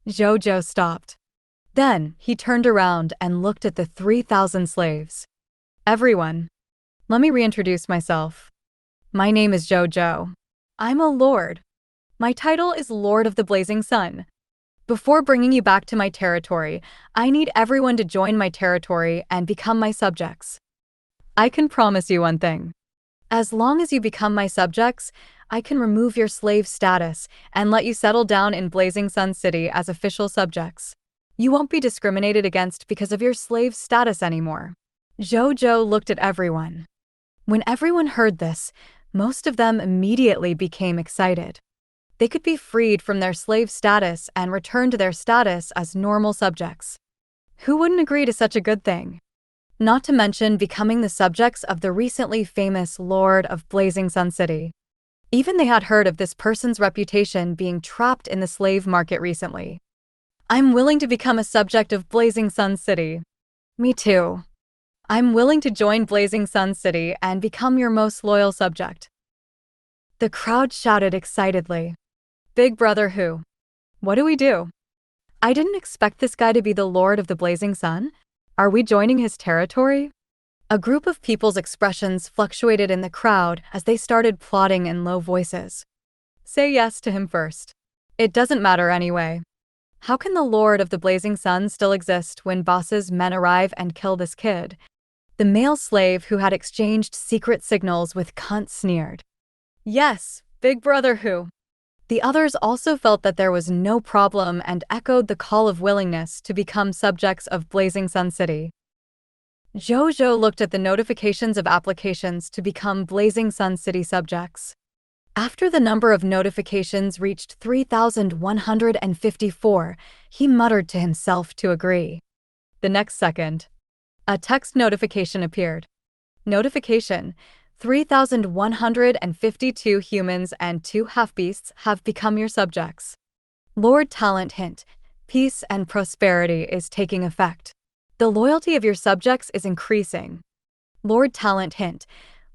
Zhou Zhou stopped. Then, he turned around and looked at the 3,000 slaves. "Everyone, let me reintroduce myself. My name is Zhou Zhou. I'm a lord. My title is Lord of the Blazing Sun. Before bringing you back to my territory, I need everyone to join my territory and become my subjects. I can promise you one thing. As long as you become my subjects, I can remove your slave status and let you settle down in Blazing Sun City as official subjects. You won't be discriminated against because of your slave status anymore." Zhou Zhou looked at everyone. When everyone heard this, most of them immediately became excited. They could be freed from their slave status and return to their status as normal subjects. Who wouldn't agree to such a good thing? Not to mention becoming the subjects of the recently famous Lord of Blazing Sun City. Even they had heard of this person's reputation being trapped in the slave market recently. "I'm willing to become a subject of Blazing Sun City." "Me too. I'm willing to join Blazing Sun City and become your most loyal subject." The crowd shouted excitedly. "Big brother who? What do we do? I didn't expect this guy to be the Lord of the Blazing Sun. Are we joining his territory?" A group of people's expressions fluctuated in the crowd as they started plotting in low voices. "Say yes to him first. It doesn't matter anyway. How can the Lord of the Blazing Sun still exist when boss's men arrive and kill this kid?" The male slave who had exchanged secret signals with Kant sneered. "Yes, big brother who?" The others also felt that there was no problem and echoed the call of willingness to become subjects of Blazing Sun City. Zhou Zhou looked at the notifications of applications to become Blazing Sun City subjects. After the number of notifications reached 3,154, he muttered to himself to agree. The next second, a text notification appeared. Notification: 3,152 humans and 2 half-beasts have become your subjects. Lord Talent hint: peace and prosperity is taking effect. The loyalty of your subjects is increasing. Lord Talent hint: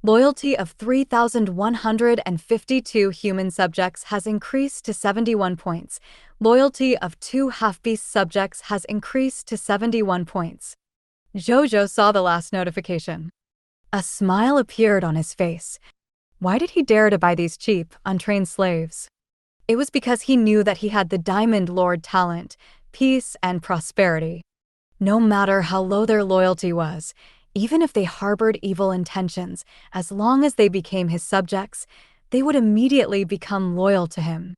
loyalty of 3,152 human subjects has increased to 71 points. Loyalty of 2 half-beast subjects has increased to 71 points. Zhou Zhou saw the last notification. A smile appeared on his face. Why did he dare to buy these cheap, untrained slaves? It was because he knew that he had the Diamond Lord talent, peace and prosperity. No matter how low their loyalty was, even if they harbored evil intentions, as long as they became his subjects, they would immediately become loyal to him.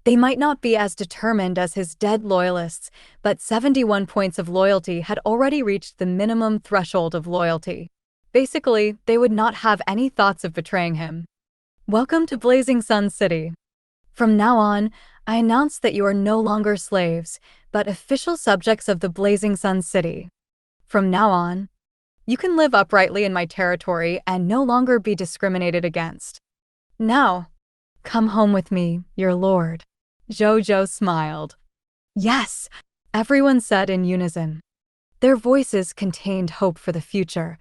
They might not be as determined as his dead loyalists, but 71 points of loyalty had already reached the minimum threshold of loyalty. Basically, they would not have any thoughts of betraying him. Welcome to Blazing Sun City. From now on, I announce that you are no longer slaves, but official subjects of the Blazing Sun City. From now on, you can live uprightly in my territory and no longer be discriminated against. Now, come home with me, your lord." Zhou Zhou smiled. "Yes," everyone said in unison. Their voices contained hope for the future.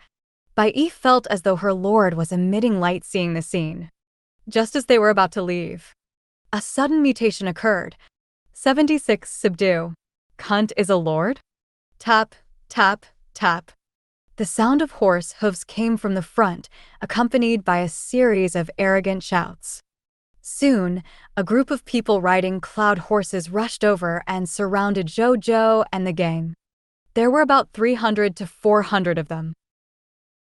Bai Yi felt as though her lord was emitting light seeing the scene. Just as they were about to leave, a sudden mutation occurred. 76 subdue. Cunt is a lord? Tap, tap, tap. The sound of horse hooves came from the front, accompanied by a series of arrogant shouts. Soon, a group of people riding cloud horses rushed over and surrounded Zhou Zhou and the gang. There were about 300 to 400 of them.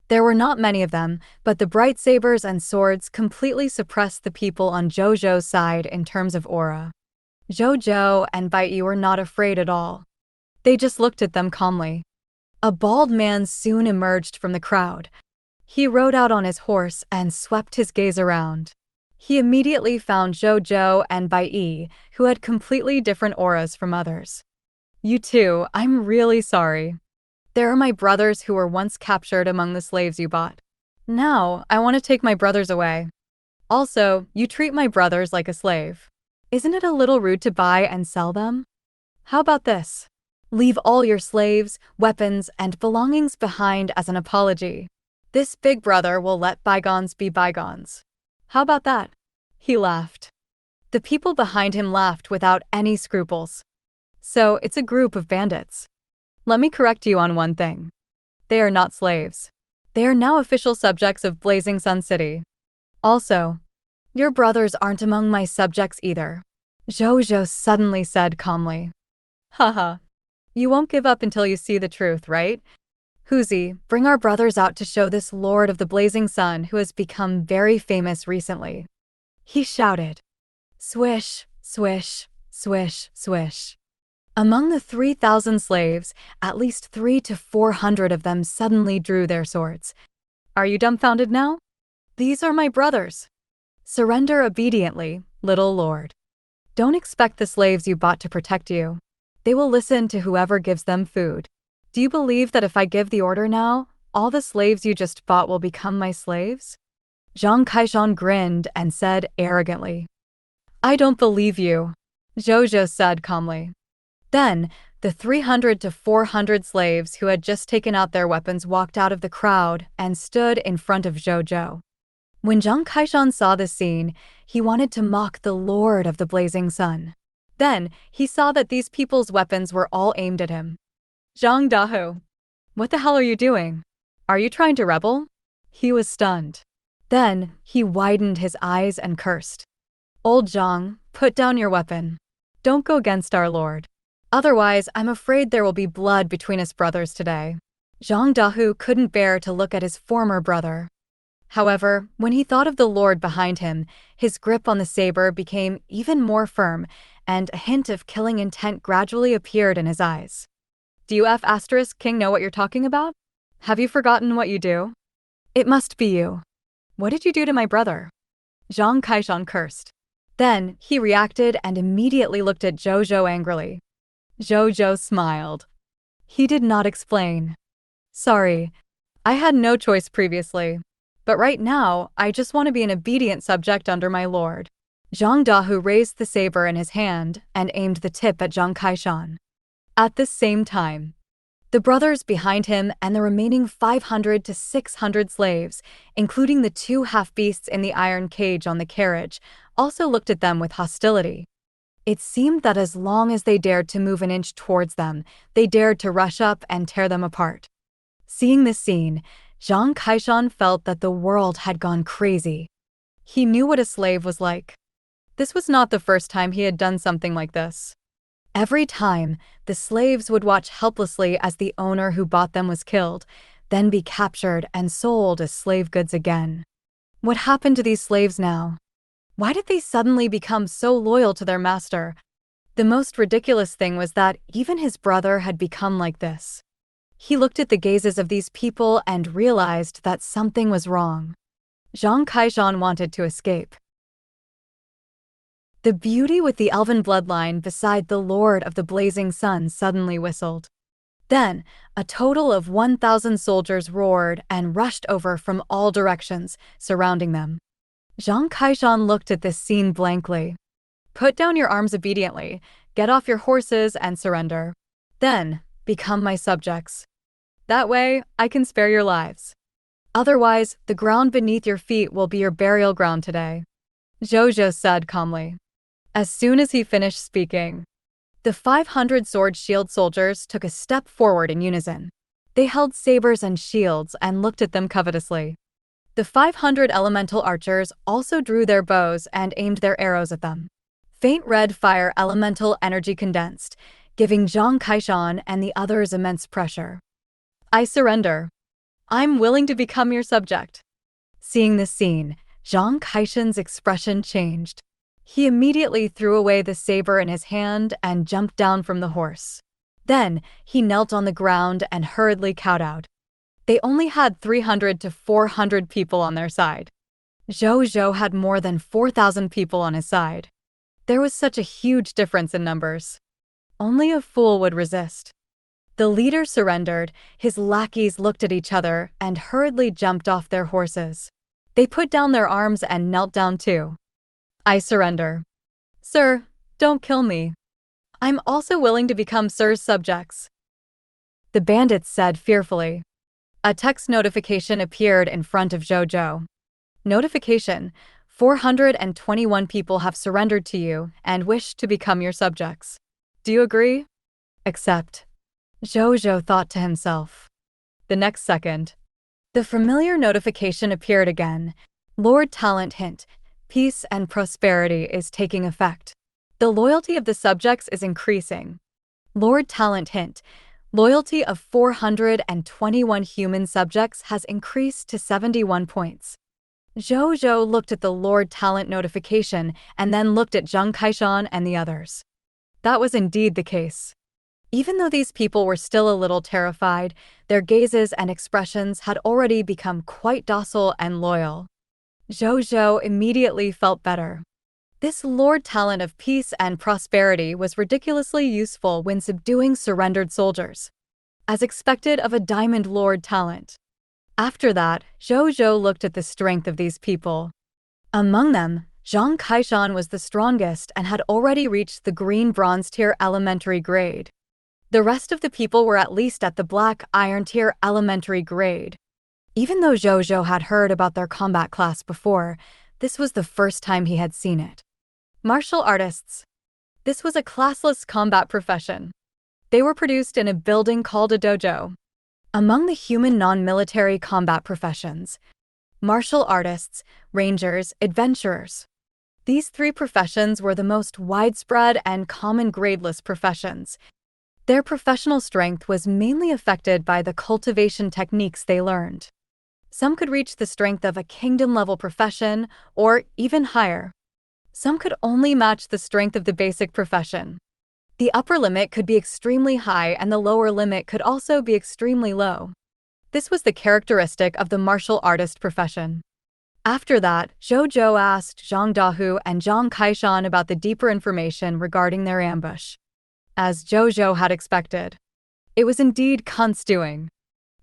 There were not many of them, but the bright sabers and swords completely suppressed the people on Zhou Zhou's side in terms of aura. Zhou Zhou and Bai Yi were not afraid at all. They just looked at them calmly. A bald man soon emerged from the crowd. He rode out on his horse and swept his gaze around. He immediately found Zhou Zhou and Bai Yi, who had completely different auras from others. "You two, I'm really sorry. There are my brothers who were once captured among the slaves you bought. Now, I want to take my brothers away. Also, you treat my brothers like a slave. Isn't it a little rude to buy and sell them? How about this? Leave all your slaves, weapons, and belongings behind as an apology. This big brother will let bygones be bygones. How about that?" He laughed. The people behind him laughed without any scruples. "So, it's a group of bandits. Let me correct you on one thing. They are not slaves. They are now official subjects of Blazing Sun City. Also, your brothers aren't among my subjects either," Zhou Zhou suddenly said calmly. "Haha. You won't give up until you see the truth, right? Huzi, bring our brothers out to show this Lord of the Blazing Sun who has become very famous recently." He shouted. Swish, swish, swish, swish. Among the 3,000 slaves, at least 300 to 400 of them suddenly drew their swords. "Are you dumbfounded now? These are my brothers. Surrender obediently, little lord. Don't expect the slaves you bought to protect you. They will listen to whoever gives them food. Do you believe that if I give the order now, all the slaves you just bought will become my slaves?" Zhang Kaishan grinned and said arrogantly. "I don't believe you," Zhou Zhou said calmly. Then, the 300 to 400 slaves who had just taken out their weapons walked out of the crowd and stood in front of Zhou Zhou. When Zhang Kaishan saw this scene, he wanted to mock the Lord of the Blazing Sun. Then, he saw that these people's weapons were all aimed at him. "Zhang Dahu, what the hell are you doing? Are you trying to rebel?" He was stunned. Then, he widened his eyes and cursed. "Old Zhang, put down your weapon. Don't go against our lord. Otherwise, I'm afraid there will be blood between us brothers today." Zhang Dahu couldn't bear to look at his former brother. However, when he thought of the lord behind him, his grip on the saber became even more firm, and a hint of killing intent gradually appeared in his eyes. "Do you King know what you're talking about? Have you forgotten what you do? It must be you. What did you do to my brother?" Zhang Kaishan cursed. Then, he reacted and immediately looked at Zhou Zhou angrily. Zhou Zhou smiled. He did not explain. "Sorry, I had no choice previously. But right now, I just want to be an obedient subject under my lord." Zhang Dahu raised the saber in his hand and aimed the tip at Zhang Kaishan. At the same time, the brothers behind him and the remaining 500 to 600 slaves, including the 2 half-beasts in the iron cage on the carriage, also looked at them with hostility. It seemed that as long as they dared to move an inch towards them, they dared to rush up and tear them apart. Seeing this scene, Zhang Kaishan felt that the world had gone crazy. He knew what a slave was like. This was not the first time he had done something like this. Every time, the slaves would watch helplessly as the owner who bought them was killed, then be captured and sold as slave goods again. What happened to these slaves now? Why did they suddenly become so loyal to their master? The most ridiculous thing was that even his brother had become like this. He looked at the gazes of these people and realized that something was wrong. Zhang Kaishan wanted to escape. The beauty with the elven bloodline beside the Lord of the Blazing Sun suddenly whistled. Then, a total of 1,000 soldiers roared and rushed over from all directions, surrounding them. Zhang Kaishan looked at this scene blankly. Put down your arms obediently, get off your horses and surrender. Then, become my subjects. That way, I can spare your lives. Otherwise, the ground beneath your feet will be your burial ground today, Zhou Zhou said calmly. As soon as he finished speaking, the 500 sword-shield soldiers took a step forward in unison. They held sabers and shields and looked at them covetously. The 500 elemental archers also drew their bows and aimed their arrows at them. Faint red fire elemental energy condensed, giving Zhang Kaishan and the others immense pressure. I surrender. I'm willing to become your subject. Seeing this scene, Zhang Kaishan's expression changed. He immediately threw away the saber in his hand and jumped down from the horse. Then, he knelt on the ground and hurriedly kowtowed. They only had 300 to 400 people on their side. Zhou Zhou had more than 4,000 people on his side. There was such a huge difference in numbers. Only a fool would resist. The leader surrendered, his lackeys looked at each other and hurriedly jumped off their horses. They put down their arms and knelt down too. I surrender. Sir, don't kill me. I'm also willing to become Sir's subjects, the bandits said fearfully. A text notification appeared in front of Zhou Zhou. Notification: 421 people have surrendered to you and wish to become your subjects. Do you agree? Accept. Zhou Zhou thought to himself. The next second, the familiar notification appeared again. Lord Talent hint: peace and prosperity is taking effect. The loyalty of the subjects is increasing. Lord Talent hint: loyalty of 421 human subjects has increased to 71 points. Zhou Zhou looked at the Lord Talent notification and then looked at Zhang Kaishan and the others. That was indeed the case. Even though these people were still a little terrified, their gazes and expressions had already become quite docile and loyal. Zhou Zhou immediately felt better. This Lord Talent of peace and prosperity was ridiculously useful when subduing surrendered soldiers, as expected of a Diamond Lord Talent. After that, Zhou Zhou looked at the strength of these people. Among them, Zhang Kaishan was the strongest and had already reached the green bronze tier elementary grade. The rest of the people were at least at the black iron tier elementary grade. Even though Zhou Zhou had heard about their combat class before, this was the first time he had seen it. Martial artists. This was a classless combat profession. They were produced in a building called a dojo. Among the human non-military combat professions, martial artists, rangers, adventurers. These three professions were the most widespread and common gradeless professions. Their professional strength was mainly affected by the cultivation techniques they learned. Some could reach the strength of a kingdom-level profession, or even higher. Some could only match the strength of the basic profession. The upper limit could be extremely high and the lower limit could also be extremely low. This was the characteristic of the martial artist profession. After that, Zhou Zhou asked Zhang Dahu and Zhang Kaishan about the deeper information regarding their ambush. As Zhou Zhou had expected, it was indeed Kunt's doing.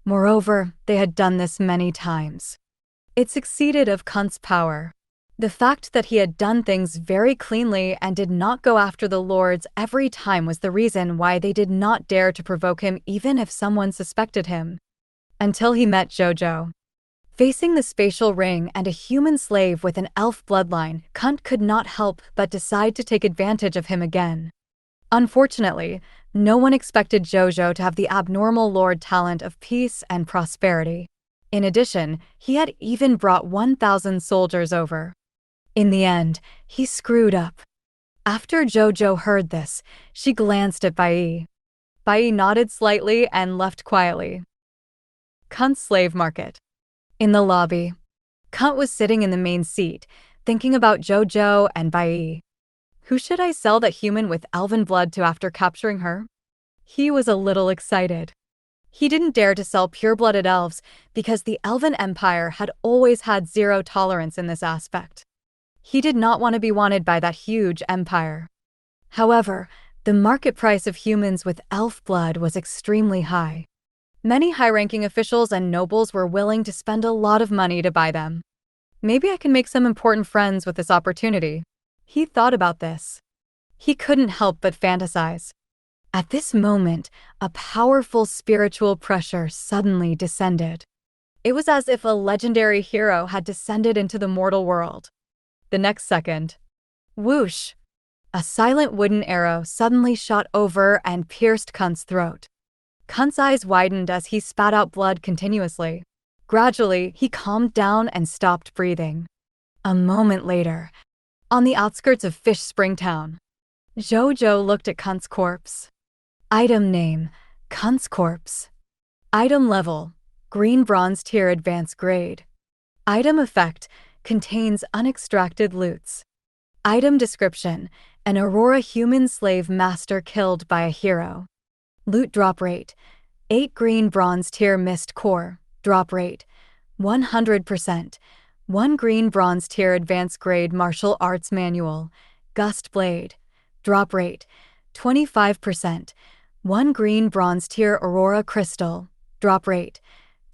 Moreover, they had done this many times. It succeeded of Kunt's power. The fact that he had done things very cleanly and did not go after the lords every time was the reason why they did not dare to provoke him even if someone suspected him. Until he met Zhou Zhou. Facing the spatial ring and a human slave with an elf bloodline, Kunt could not help but decide to take advantage of him again. Unfortunately, no one expected Zhou Zhou to have the abnormal Lord Talent of peace and prosperity. In addition, he had even brought 1,000 soldiers over. In the end, he screwed up. After Zhou Zhou heard this, she glanced at Bai. Bai nodded slightly and left quietly. Kunt's slave market. In the lobby, Kunt was sitting in the main seat, thinking about Zhou Zhou and Bai. Who should I sell that human with elven blood to after capturing her? He was a little excited. He didn't dare to sell pure-blooded elves because the Elven Empire had always had zero tolerance in this aspect. He did not want to be wanted by that huge empire. However, the market price of humans with elf blood was extremely high. Many high-ranking officials and nobles were willing to spend a lot of money to buy them. Maybe I can make some important friends with this opportunity. He thought about this. He couldn't help but fantasize. At this moment, a powerful spiritual pressure suddenly descended. It was as if a legendary hero had descended into the mortal world. The next second, whoosh! A silent wooden arrow suddenly shot over and pierced Kunt's throat. Kunt's eyes widened as he spat out blood continuously. Gradually, he calmed down and stopped breathing. A moment later, on the outskirts of Fish Spring Town, Zhou Zhou looked at Kunt's corpse. Item name, Kunt's corpse. Item level, green bronze tier advanced grade. Item effect, contains unextracted loots. Item description, an Aurora human slave master killed by a hero. Loot drop rate, 8 green bronze tier mist core, drop rate, 100%. 1 green bronze tier advanced grade martial arts manual, gust blade, drop rate, 25%. 1 green bronze tier aurora crystal, drop rate,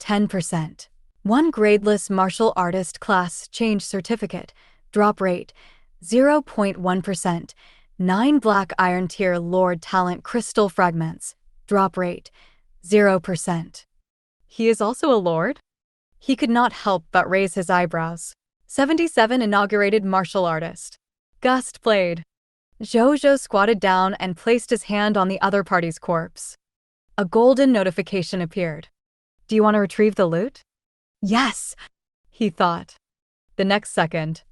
10%. 1 gradeless martial artist class change certificate, drop rate, 0.1%. 9 black iron tier lord talent crystal fragments, drop rate, 0%. He is also a lord? He could not help but raise his eyebrows. 77 inaugurated martial artist. Gust blade. Zhou Zhou squatted down and placed his hand on the other party's corpse. A golden notification appeared. Do you want to retrieve the loot? Yes, he thought. The next second.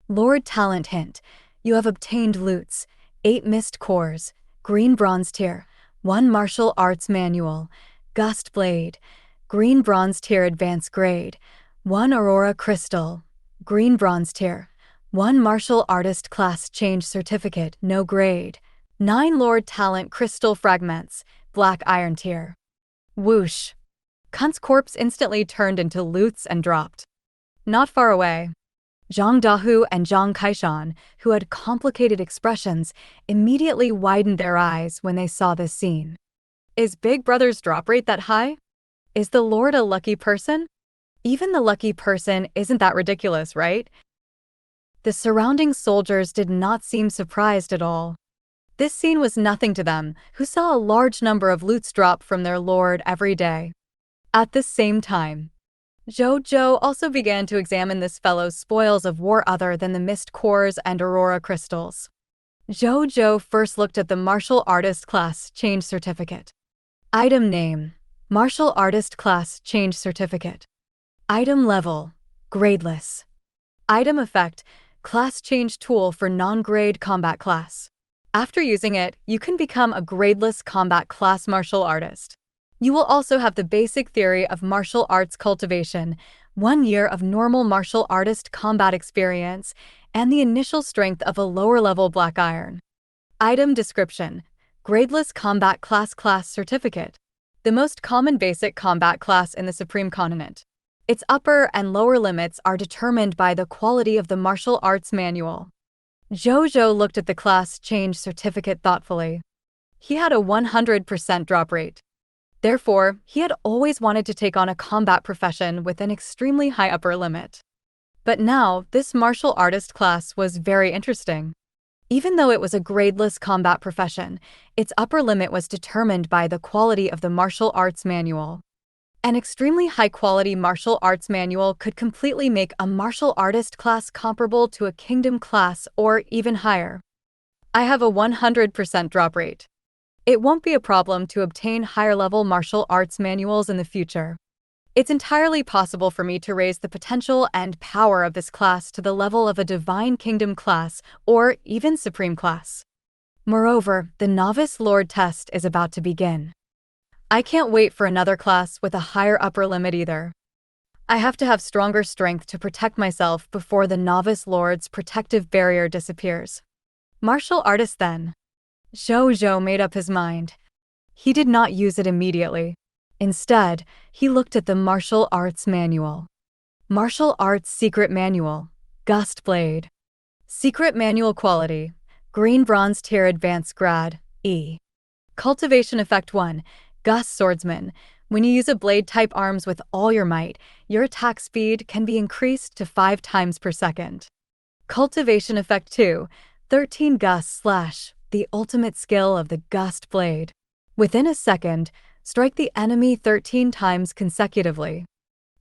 Lord Talent hint. You have obtained loots, 8 mist cores, green bronze tier, 1 martial arts manual, gust blade, green bronze tier advanced grade, 1 aurora crystal, green bronze tier, 1 martial artist class change certificate, no grade, 9 lord talent crystal fragments, black iron tier. Whoosh! Kunt's corpse instantly turned into loots and dropped. Not far away, Zhang Dahu and Zhang Kaishan, who had complicated expressions, immediately widened their eyes when they saw this scene. Is Big Brother's drop rate that high? Is the Lord a lucky person? Even the lucky person isn't that ridiculous, right? The surrounding soldiers did not seem surprised at all. This scene was nothing to them, who saw a large number of loots drop from their lord every day. At the same time, Zhou Zhou also began to examine this fellow's spoils of war other than the mist cores and aurora crystals. Zhou Zhou first looked at the martial artist class change certificate. Item name, martial artist class change certificate. Item level, gradeless. Item effect, class change tool for non-grade combat class. After using it, you can become a gradeless combat class martial artist. You will also have the basic theory of martial arts cultivation, 1 year of normal martial artist combat experience, and the initial strength of a lower-level black iron. Item description, gradeless combat class certificate. The most common basic combat class in the Supreme Continent. Its upper and lower limits are determined by the quality of the martial arts manual. Zhou Zhou looked at the class change certificate thoughtfully. He had a 100% drop rate. Therefore, he had always wanted to take on a combat profession with an extremely high upper limit. But now, this martial artist class was very interesting. Even though it was a gradeless combat profession, its upper limit was determined by the quality of the martial arts manual. An extremely high-quality martial arts manual could completely make a martial artist class comparable to a kingdom class or even higher. I have a 100% drop rate. It won't be a problem to obtain higher-level martial arts manuals in the future. It's entirely possible for me to raise the potential and power of this class to the level of a Divine Kingdom class or even Supreme class. Moreover, the Novice Lord test is about to begin. I can't wait for another class with a higher upper limit either. I have to have stronger strength to protect myself before the Novice Lord's protective barrier disappears. Martial artist then. Zhou Zhou made up his mind. He did not use it immediately. Instead, he looked at the martial arts manual. Martial arts secret manual, gust blade. Secret Manual Quality. Green Bronze Tier Advanced Grad, E. Cultivation Effect 1. Gust Swordsman. When you use a blade-type arms with all your might, your attack speed can be increased to 5 times per second. Cultivation Effect 2. 13 Gust Slash. The ultimate skill of the Gust Blade. Within a second, strike the enemy 13 times consecutively.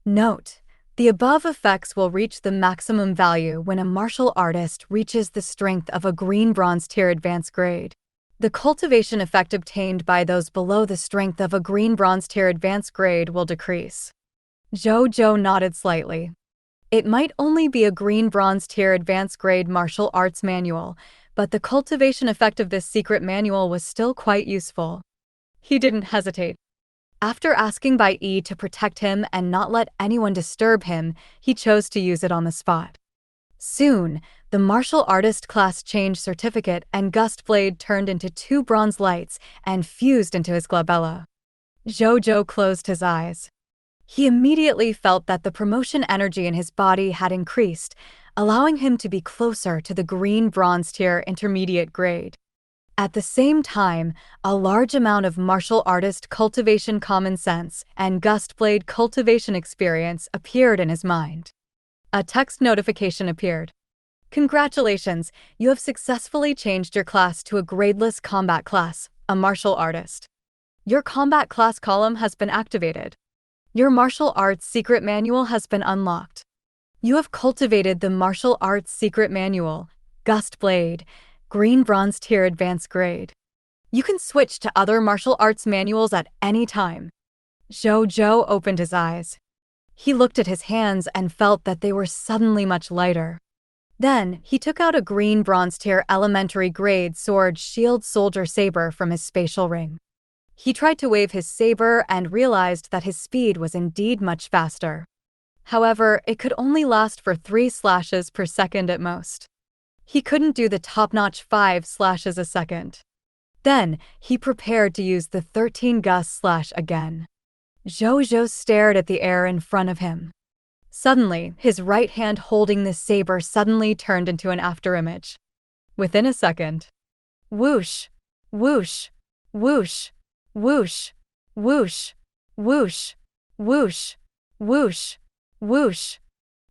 Note: the above effects will reach the maximum value when a martial artist reaches the strength of a green bronze tier advanced grade. The cultivation effect obtained by those below the strength of a green bronze tier advanced grade will decrease. Zhou Zhou nodded slightly. It might only be a green bronze tier advanced grade martial arts manual, but the cultivation effect of this secret manual was still quite useful. He didn't hesitate. After asking by E to protect him and not let anyone disturb him, he chose to use it on the spot. Soon, the martial artist class change certificate and gust blade turned into 2 bronze lights and fused into his glabella. Zhou Zhou closed his eyes. He immediately felt that the promotion energy in his body had increased, allowing him to be closer to the green bronze tier intermediate grade. At the same time, a large amount of martial artist cultivation common sense and gust blade cultivation experience appeared in his mind. A text notification appeared. Congratulations, you have successfully changed your class to a gradeless combat class, a martial artist. Your combat class column has been activated. Your martial arts secret manual has been unlocked. You have cultivated the martial arts secret manual, Gust Blade, green bronze tier advanced grade. You can switch to other martial arts manuals at any time. Zhou Zhou opened his eyes. He looked at his hands and felt that they were suddenly much lighter. Then, he took out a green bronze tier elementary grade sword shield soldier saber from his spatial ring. He tried to wave his saber and realized that his speed was indeed much faster. However, it could only last for 3 slashes per second at most. He couldn't do the top-notch 5 slashes a second. Then, he prepared to use the 13 gust slash again. Zhou Zhou stared at the air in front of him. Suddenly, his right hand holding the saber suddenly turned into an afterimage. Within a second. Whoosh! Whoosh! Whoosh! Whoosh! Whoosh! Whoosh! Whoosh! Whoosh! Whoosh!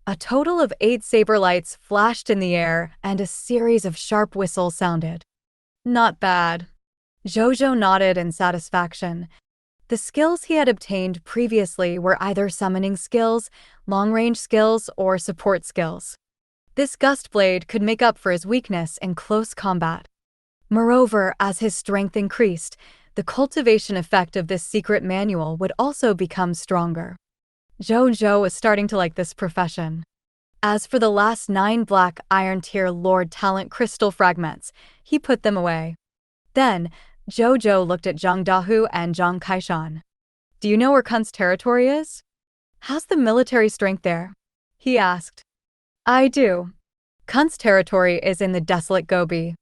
A total of 8 saber lights flashed in the air, and a series of sharp whistles sounded. Not bad. Zhou Zhou nodded in satisfaction. The skills he had obtained previously were either summoning skills, long-range skills, or support skills. This gust blade could make up for his weakness in close combat. Moreover, as his strength increased, the cultivation effect of this secret manual would also become stronger. Zhou Zhou was starting to like this profession. As for the last 9 black iron tier Lord Talent crystal fragments, he put them away. Then, Zhou Zhou looked at Zhang Dahu and Zhang Kaishan. Do you know where Kun's territory is? How's the military strength there? He asked. I do. Kun's territory is in the desolate Gobi.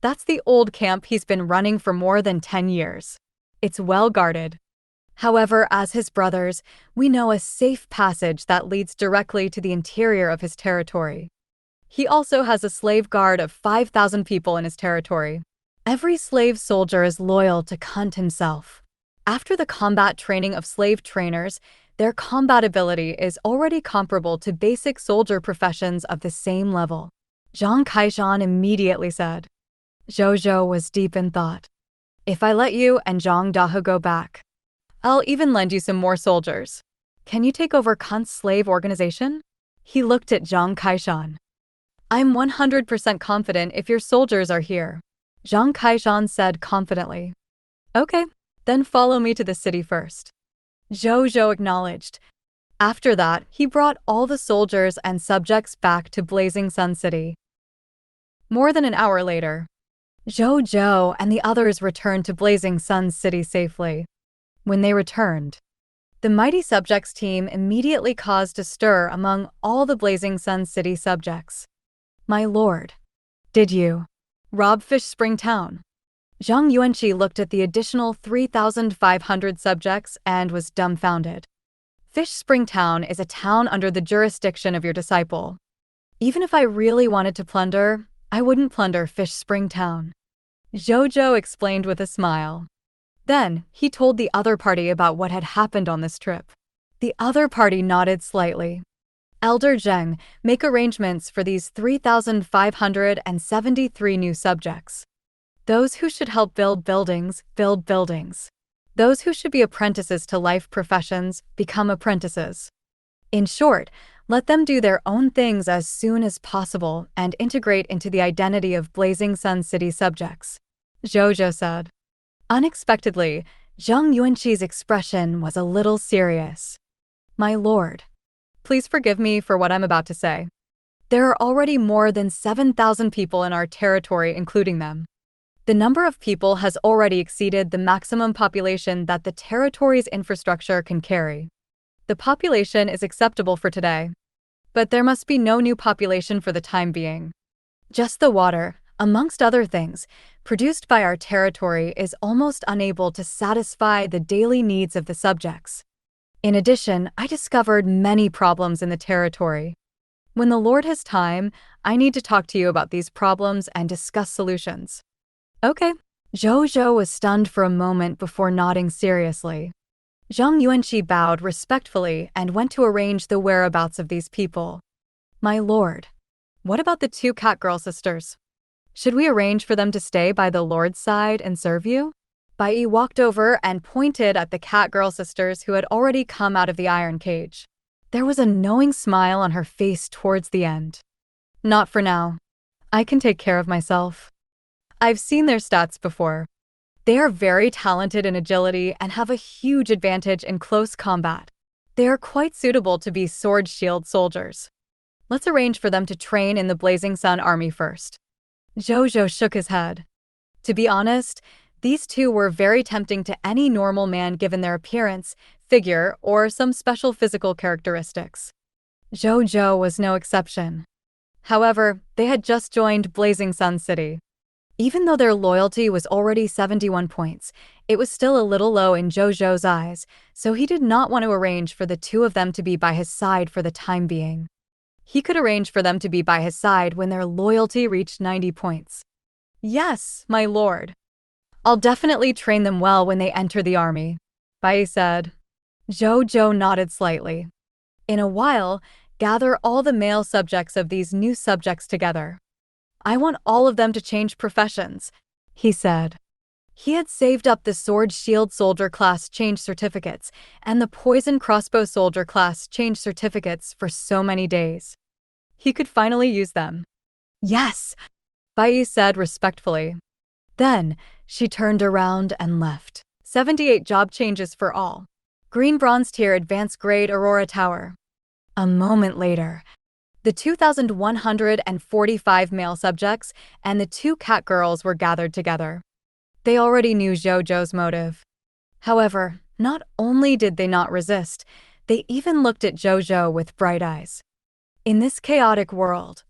That's the old camp he's been running for more than 10 years. It's well guarded. However, as his brothers, we know a safe passage that leads directly to the interior of his territory. He also has a slave guard of 5,000 people in his territory. Every slave soldier is loyal to Kunt himself. After the combat training of slave trainers, their combat ability is already comparable to basic soldier professions of the same level. Zhang Kaishan immediately said. Zhou Zhou was deep in thought. If I let you and Zhang Dahu go back, I'll even lend you some more soldiers. Can you take over Kunt's slave organization? He looked at Zhang Kaishan. I'm 100% confident if your soldiers are here. Zhang Kaishan said confidently. Okay, then follow me to the city first. Zhou Zhou acknowledged. After that, he brought all the soldiers and subjects back to Blazing Sun City. More than an hour later, Zhou Zhou and the others returned to Blazing Sun City safely. When they returned, the mighty subjects team immediately caused a stir among all the Blazing Sun City subjects. My lord, did you rob Fish Spring Town? Zhang Yuanqi looked at the additional 3,500 subjects and was dumbfounded. Fish Spring Town is a town under the jurisdiction of your disciple. Even if I really wanted to plunder, I wouldn't plunder Fish Spring Town. Zhou Zhou explained with a smile. Then, he told the other party about what had happened on this trip. The other party nodded slightly. Elder Zheng, make arrangements for these 3,573 new subjects. Those who should help build buildings, build buildings. Those who should be apprentices to life professions, become apprentices. In short, let them do their own things as soon as possible and integrate into the identity of Blazing Sun City subjects. Zhou Zhou said. Unexpectedly, Zhang Yuanqi's expression was a little serious. My lord, please forgive me for what I'm about to say. There are already more than 7,000 people in our territory, including them. The number of people has already exceeded the maximum population that the territory's infrastructure can carry. The population is acceptable for today. But there must be no new population for the time being. Just the water, amongst other things, produced by our territory is almost unable to satisfy the daily needs of the subjects. In addition, I discovered many problems in the territory. When the Lord has time, I need to talk to you about these problems and discuss solutions. Okay. Zhou Zhou was stunned for a moment before nodding seriously. Zhang Yuanqi bowed respectfully and went to arrange the whereabouts of these people. My lord, what about the two cat girl sisters? Should we arrange for them to stay by the Lord's side and serve you? Bai Yi walked over and pointed at the cat girl sisters who had already come out of the iron cage. There was a knowing smile on her face towards the end. Not for now. I can take care of myself. I've seen their stats before. They are very talented in agility and have a huge advantage in close combat. They are quite suitable to be sword shield soldiers. Let's arrange for them to train in the Blazing Sun Army first. Zhou Zhou shook his head. To be honest, these two were very tempting to any normal man given their appearance, figure, or some special physical characteristics. Zhou Zhou was no exception. However, they had just joined Blazing Sun City. Even though their loyalty was already 71 points, it was still a little low in Zhou Zhou's eyes, so he did not want to arrange for the two of them to be by his side for the time being. He could arrange for them to be by his side when their loyalty reached 90 points. Yes, my lord. I'll definitely train them well when they enter the army, Bai said. Zhou Zhou nodded slightly. In a while, gather all the male subjects of these new subjects together. I want all of them to change professions, he said. He had saved up the Sword Shield Soldier class change certificates and the Poison Crossbow Soldier class change certificates for so many days. He could finally use them. Yes, Bai said respectfully. Then, she turned around and left. 78 job changes for all. Green Bronze Tier Advanced Grade Aurora Tower. A moment later, the 2,145 male subjects and the two cat girls were gathered together. They already knew Zhou Zhou's motive. However, not only did they not resist, they even looked at Zhou Zhou with bright eyes. In this chaotic world,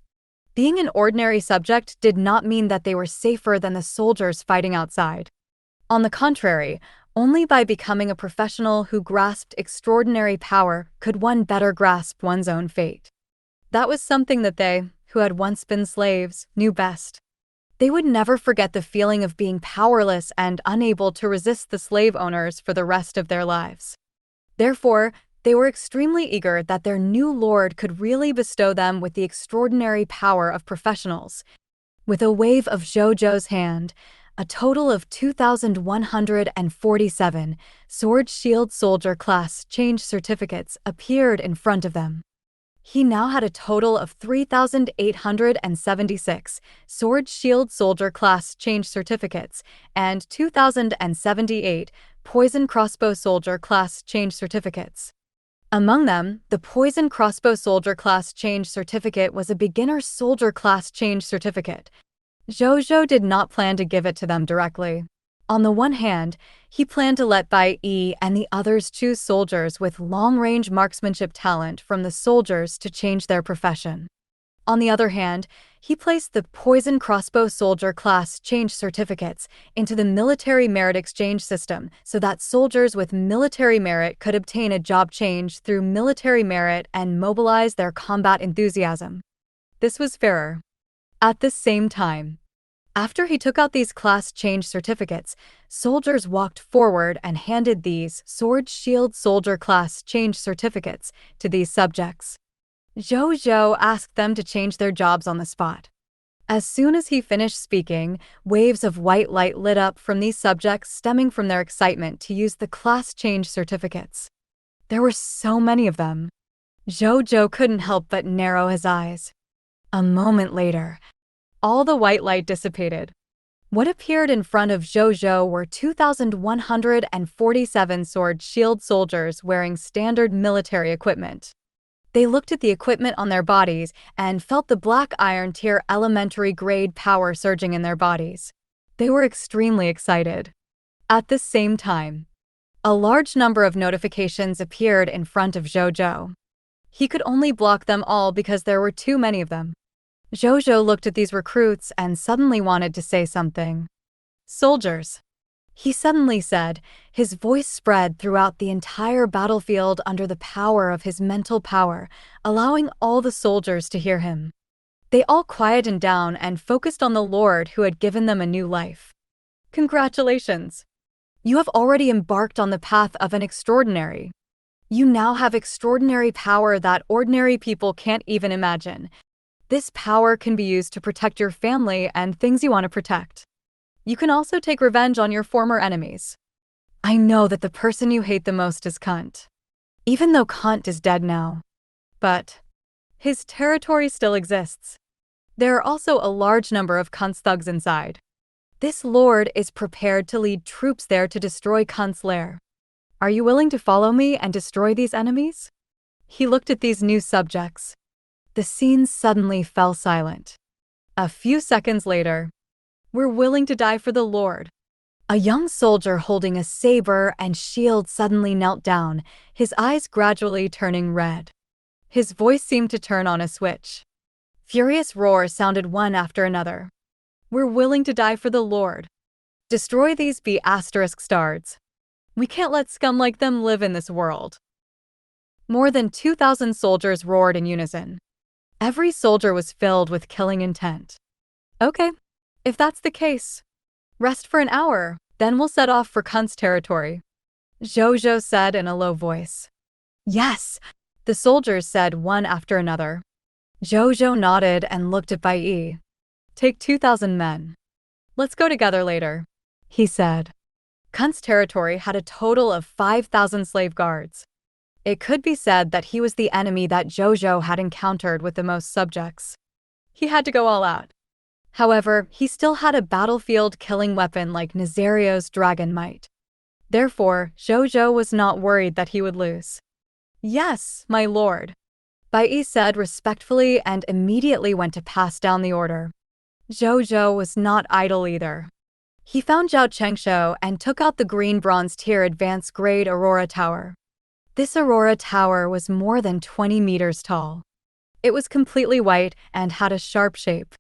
being an ordinary subject did not mean that they were safer than the soldiers fighting outside. On the contrary, only by becoming a professional who grasped extraordinary power could one better grasp one's own fate. That was something that they, who had once been slaves, knew best. They would never forget the feeling of being powerless and unable to resist the slave owners for the rest of their lives. Therefore, they were extremely eager that their new lord could really bestow them with the extraordinary power of professionals. With a wave of Zhou Zhou's hand, a total of 2,147 Sword Shield Soldier class change certificates appeared in front of them. He now had a total of 3,876 Sword Shield Soldier class change certificates and 2,078 Poison Crossbow Soldier class change certificates. Among them, the Poison Crossbow Soldier class change certificate was a beginner soldier class change certificate. Zhou Zhou did not plan to give it to them directly. On the one hand, he planned to let Bai Yi and the others choose soldiers with long-range marksmanship talent from the soldiers to change their profession. On the other hand, he placed the Poison Crossbow Soldier class change certificates into the military merit exchange system so that soldiers with military merit could obtain a job change through military merit and mobilize their combat enthusiasm. This was fairer. At the same time, after he took out these class change certificates, soldiers walked forward and handed these sword shield soldier class change certificates to these subjects. Zhou Zhou asked them to change their jobs on the spot. As soon as he finished speaking, waves of white light lit up from these subjects stemming from their excitement to use the class change certificates. There were so many of them. Zhou Zhou couldn't help but narrow his eyes. A moment later, all the white light dissipated. What appeared in front of Zhou Zhou were 2,147 sword shield soldiers wearing standard military equipment. They looked at the equipment on their bodies and felt the black iron tier elementary grade power surging in their bodies. They were extremely excited. At the same time, a large number of notifications appeared in front of Zhou Zhou. He could only block them all because there were too many of them. Zhou Zhou looked at these recruits and suddenly wanted to say something. "Soldiers," he suddenly said, his voice spread throughout the entire battlefield under the power of his mental power, allowing all the soldiers to hear him. They all quieted down and focused on the Lord who had given them a new life. "Congratulations! You have already embarked on the path of an extraordinary. You now have extraordinary power that ordinary people can't even imagine. This power can be used to protect your family and things you want to protect. You can also take revenge on your former enemies. I know that the person you hate the most is Kunt. Even though Kunt is dead now. But his territory still exists. There are also a large number of Kunt's thugs inside. This lord is prepared to lead troops there to destroy Kunt's lair. Are you willing to follow me and destroy these enemies?" He looked at these new subjects. The scene suddenly fell silent. A few seconds later, "We're willing to die for the Lord." A young soldier holding a saber and shield suddenly knelt down, his eyes gradually turning red. His voice seemed to turn on a switch. Furious roars sounded one after another. "We're willing to die for the Lord. Destroy these B***stards. We can't let scum like them live in this world." More than 2,000 soldiers roared in unison. Every soldier was filled with killing intent. "Okay, if that's the case, rest for an hour, then we'll set off for Kunt's territory," Zhou Zhou said in a low voice. "Yes," the soldiers said one after another. Zhou Zhou nodded and looked at Bai Yi. "Take 2,000 men. Let's go together later," he said. Kunt's territory had a total of 5,000 slave guards. It could be said that he was the enemy that Zhou Zhou had encountered with the most subjects. He had to go all out. However, he still had a battlefield-killing weapon like Nazario's dragon might. Therefore, Zhou Zhou was not worried that he would lose. "Yes, my lord," Bai Yi said respectfully and immediately went to pass down the order. Zhou Zhou was not idle either. He found Zhao Chengshou and took out the green bronze tier advanced grade Aurora Tower. This Aurora Tower was more than 20 meters tall. It was completely white and had a sharp shape.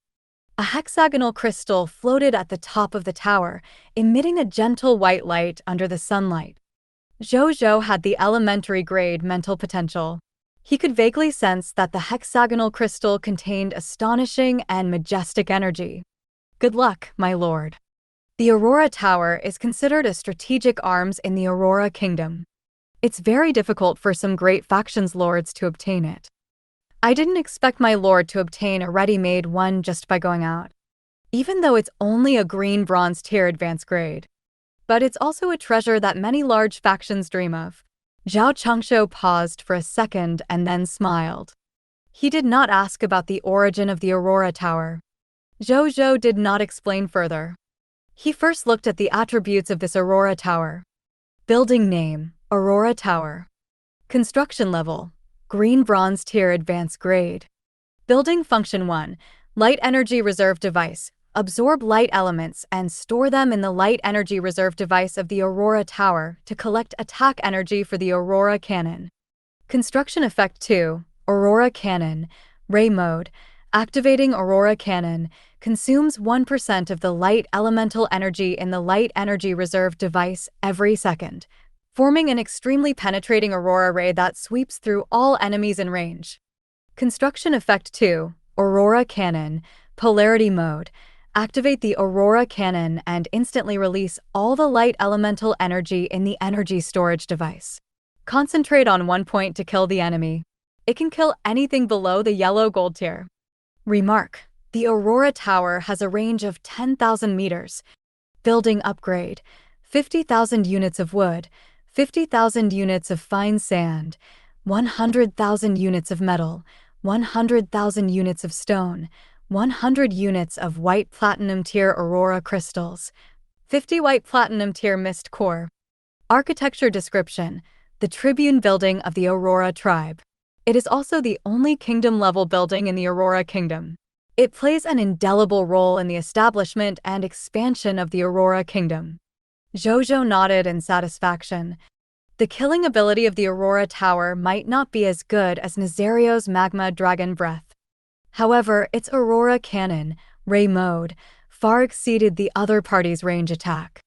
A hexagonal crystal floated at the top of the tower, emitting a gentle white light under the sunlight. Zhou Zhou had the elementary grade mental potential. He could vaguely sense that the hexagonal crystal contained astonishing and majestic energy. "Good luck, my lord." The Aurora Tower is considered a strategic arms in the Aurora Kingdom. It's very difficult for some great factions lords to obtain it. I didn't expect my lord to obtain a ready-made one just by going out. Even though it's only a green bronze tier advanced grade. But it's also a treasure that many large factions dream of. Zhao Chengshou paused for a second and then smiled. He did not ask about the origin of the Aurora Tower. Zhou Zhou did not explain further. He first looked at the attributes of this Aurora Tower. Building name, Aurora Tower. Construction level, green bronze tier advanced grade. Building function 1, light energy reserve device. Absorb light elements and store them in the light energy reserve device of the Aurora Tower to collect attack energy for the Aurora Cannon. Construction effect 2, Aurora Cannon, ray mode. Activating Aurora Cannon consumes 1% of the light elemental energy in the light energy reserve device every second, forming an extremely penetrating aurora ray that sweeps through all enemies in range. Construction effect 2, Aurora Cannon, Polarity Mode. Activate the Aurora Cannon and instantly release all the light elemental energy in the energy storage device. Concentrate on one point to kill the enemy. It can kill anything below the yellow gold tier. Remark: the Aurora Tower has a range of 10,000 meters. Building upgrade: 50,000 units of wood, 50,000 units of fine sand, 100,000 units of metal, 100,000 units of stone, 100 units of white platinum tier Aurora crystals, 50 white platinum tier mist core. Architecture description: the Tribune Building of the Aurora Tribe. It is also the only kingdom-level building in the Aurora Kingdom. It plays an indelible role in the establishment and expansion of the Aurora Kingdom. Zhou Zhou nodded in satisfaction. The killing ability of the Aurora Tower might not be as good as Nazario's Magma Dragon Breath. However, its Aurora Cannon, Ray Mode, far exceeded the other party's range attack.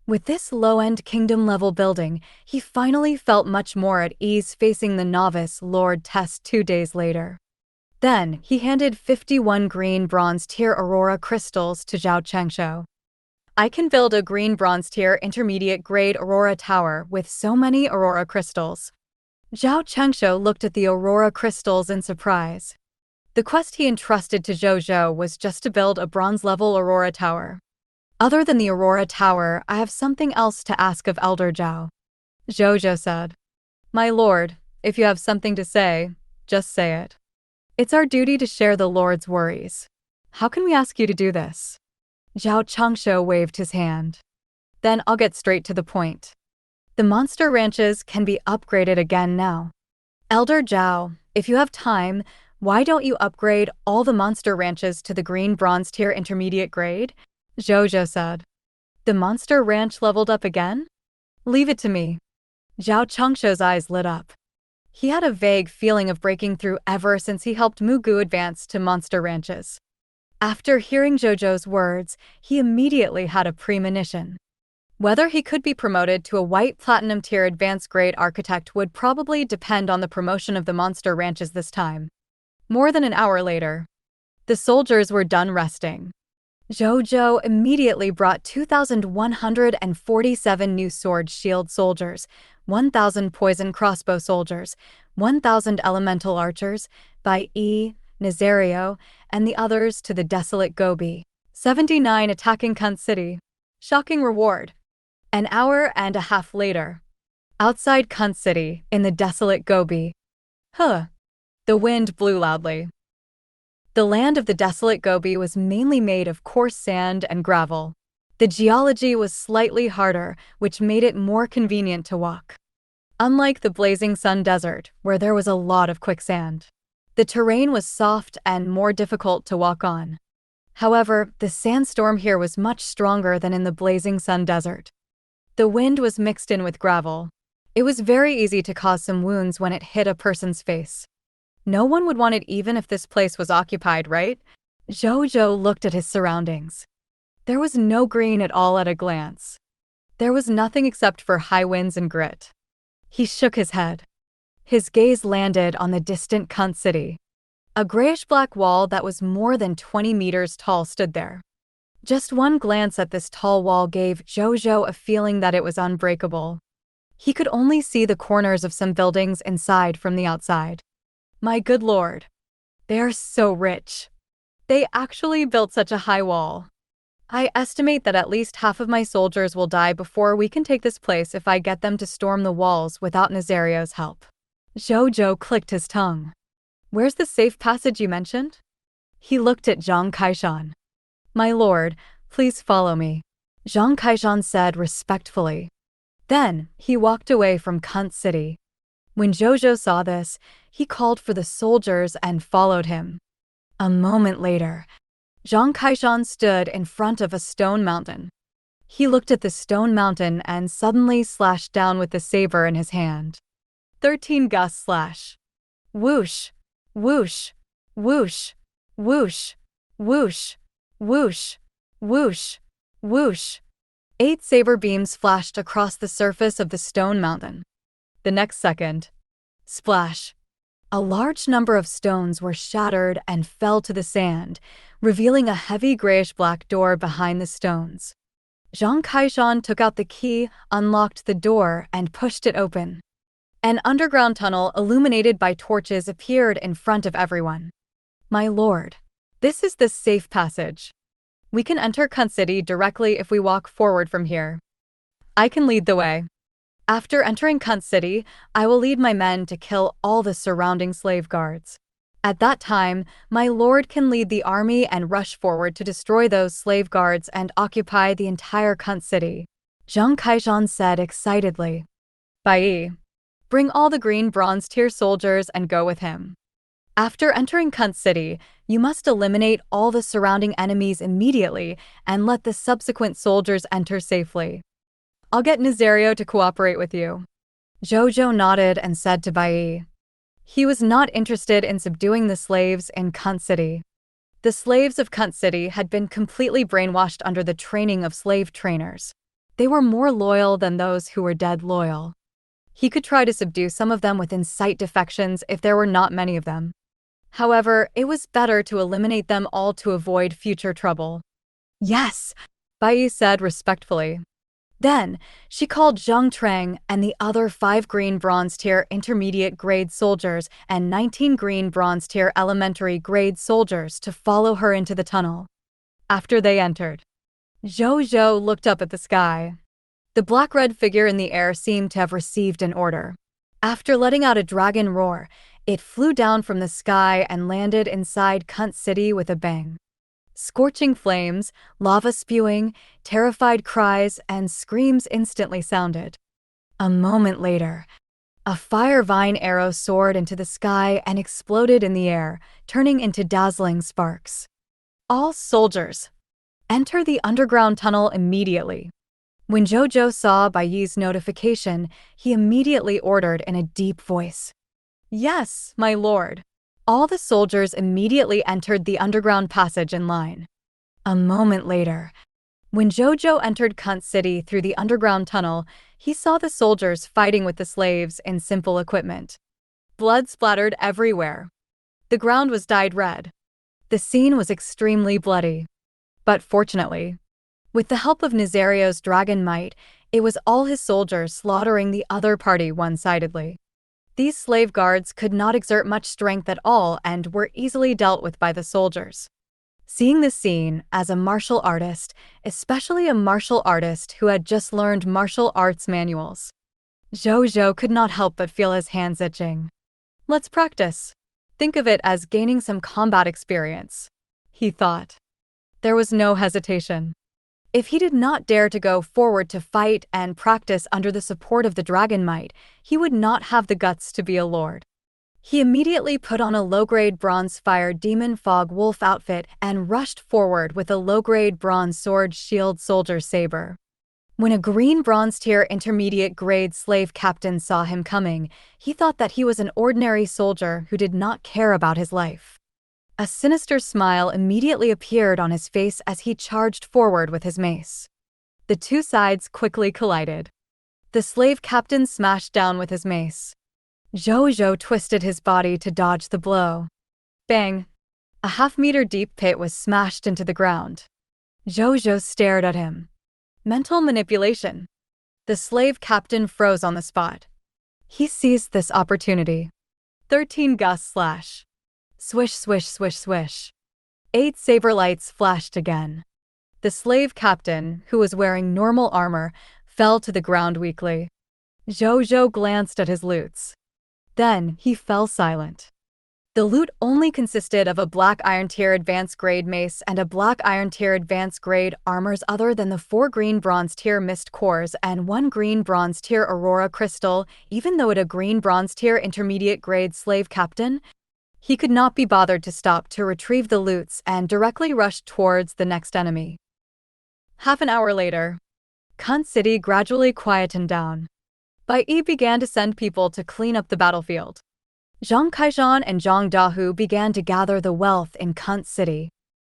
With this low-end kingdom-level building, he finally felt much more at ease facing the novice Lord test 2 days later. Then, he handed 51 green bronze tier Aurora crystals to Zhao Chengshou. I can build a green bronze tier intermediate grade Aurora Tower with so many Aurora crystals. Zhao Chengshou looked at the Aurora crystals in surprise. The quest he entrusted to Zhou Zhou was just to build a bronze-level Aurora Tower. Other than the Aurora Tower, I have something else to ask of Elder Zhao. Zhou Zhou said. My lord, if you have something to say, just say it. It's our duty to share the Lord's worries. How can we ask you to do this? Zhao Chengshou waved his hand. Then I'll get straight to the point. The monster ranches can be upgraded again now. Elder Zhao, if you have time, why don't you upgrade all the monster ranches to the green bronze tier intermediate grade? Zhou Zhou said. The monster ranch leveled up again? Leave it to me. Zhao Chengshou's eyes lit up. He had a vague feeling of breaking through ever since he helped Mugu advance to monster ranches. After hearing Zhou Zhou's words, he immediately had a premonition. Whether he could be promoted to a white platinum tier advanced grade architect would probably depend on the promotion of the monster ranches this time. More than an hour later, the soldiers were done resting. Zhou Zhou immediately brought 2,147 new sword shield soldiers, 1,000 poison crossbow soldiers, 1,000 elemental archers, by Nazario, and the others to the desolate Gobi. 79 attacking Kunt City. Shocking reward. An hour and a half later. Outside Kunt City, in the desolate Gobi. The wind blew loudly. The land of the desolate Gobi was mainly made of coarse sand and gravel. The geology was slightly harder, which made it more convenient to walk. Unlike the Blazing Sun Desert, where there was a lot of quicksand, the terrain was soft and more difficult to walk on. However, the sandstorm here was much stronger than in the Blazing Sun Desert. The wind was mixed in with gravel. It was very easy to cause some wounds when it hit a person's face. No one would want it even if this place was occupied, right? Zhou Zhou looked at his surroundings. There was no green at all at a glance. There was nothing except for high winds and grit. He shook his head. His gaze landed on the distant Kunt City. A grayish-black wall that was more than 20 meters tall stood there. Just one glance at this tall wall gave Zhou Zhou a feeling that it was unbreakable. He could only see the corners of some buildings inside from the outside. My good lord. They are so rich. They actually built such a high wall. I estimate that at least half of my soldiers will die before we can take this place if I get them to storm the walls without Nazario's help. Zhou Zhou clicked his tongue. Where's the safe passage you mentioned? He looked at Zhang Kaishan. My lord, please follow me, Zhang Kaishan said respectfully. Then, he walked away from Kunt City. When Zhou Zhou saw this, he called for the soldiers and followed him. A moment later, Zhang Kaishan stood in front of a stone mountain. He looked at the stone mountain and suddenly slashed down with the saber in his hand. 13 gust slash. Whoosh, whoosh, whoosh, whoosh, whoosh, whoosh, whoosh, whoosh. 8 saber beams flashed across the surface of the stone mountain. The next second, splash. A large number of stones were shattered and fell to the sand, revealing a heavy grayish-black door behind the stones. Zhang Kaishan took out the key, unlocked the door, and pushed it open. An underground tunnel illuminated by torches appeared in front of everyone. "My lord, this is the safe passage. We can enter Kun City directly if we walk forward from here. I can lead the way. After entering Kun City, I will lead my men to kill all the surrounding slave guards. At that time, my lord can lead the army and rush forward to destroy those slave guards and occupy the entire Kun City," Zhang Kaishan said excitedly. "Bai, bring all the green bronze tier soldiers and go with him. After entering Kun City, you must eliminate all the surrounding enemies immediately and let the subsequent soldiers enter safely. I'll get Nazario to cooperate with you." Zhou Zhou nodded and said to Bai. He was not interested in subduing the slaves in Kun City. The slaves of Kun City had been completely brainwashed under the training of slave trainers. They were more loyal than those who were dead loyal. He could try to subdue some of them with incite defections if there were not many of them. However, it was better to eliminate them all to avoid future trouble. "Yes," Bai said respectfully. Then, she called Zhang Trang and the other 5 green bronze tier intermediate grade soldiers and 19 green bronze tier elementary grade soldiers to follow her into the tunnel. After they entered, Zhou Zhou looked up at the sky. The black-red figure in the air seemed to have received an order. After letting out a dragon roar, it flew down from the sky and landed inside Kun City with a bang. Scorching flames, lava spewing, terrified cries, and screams instantly sounded. A moment later, a fire vine arrow soared into the sky and exploded in the air, turning into dazzling sparks. "All soldiers, enter the underground tunnel immediately." When Zhou Zhou saw Baiyi's notification, he immediately ordered in a deep voice. "Yes, my lord." All the soldiers immediately entered the underground passage in line. A moment later, when Zhou Zhou entered Kun City through the underground tunnel, he saw the soldiers fighting with the slaves in simple equipment. Blood splattered everywhere. The ground was dyed red. The scene was extremely bloody. But fortunately, with the help of Nazario's dragon might, it was all his soldiers slaughtering the other party one-sidedly. These slave guards could not exert much strength at all and were easily dealt with by the soldiers. Seeing this scene, as a martial artist, especially a martial artist who had just learned martial arts manuals, Zhou Zhou could not help but feel his hands itching. "Let's practice. Think of it as gaining some combat experience," he thought. There was no hesitation. If he did not dare to go forward to fight and practice under the support of the dragon might, he would not have the guts to be a lord. He immediately put on a low-grade bronze fire demon fog wolf outfit and rushed forward with a low-grade bronze sword shield soldier saber. When a green bronze tier intermediate grade slave captain saw him coming, he thought that he was an ordinary soldier who did not care about his life. A sinister smile immediately appeared on his face as he charged forward with his mace. The two sides quickly collided. The slave captain smashed down with his mace. Zhou Zhou twisted his body to dodge the blow. Bang! A half-meter deep pit was smashed into the ground. Zhou Zhou stared at him. Mental manipulation. The slave captain froze on the spot. He seized this opportunity. 13 gusts slash. Swish, swish, swish, swish. 8 saber lights flashed again. The slave captain, who was wearing normal armor, fell to the ground weakly. Zhou Zhou glanced at his loots. Then, he fell silent. The loot only consisted of a black iron tier advanced grade mace and a black iron tier advanced grade armors other than the 4 green bronze tier mist cores and 1 green bronze tier aurora crystal. Even though it a green bronze tier intermediate grade slave captain, he could not be bothered to stop to retrieve the loots and directly rushed towards the next enemy. Half an hour later, Kun City gradually quietened down. Bai Yi began to send people to clean up the battlefield. Zhang Kaishan and Zhang Dahu began to gather the wealth in Kun City.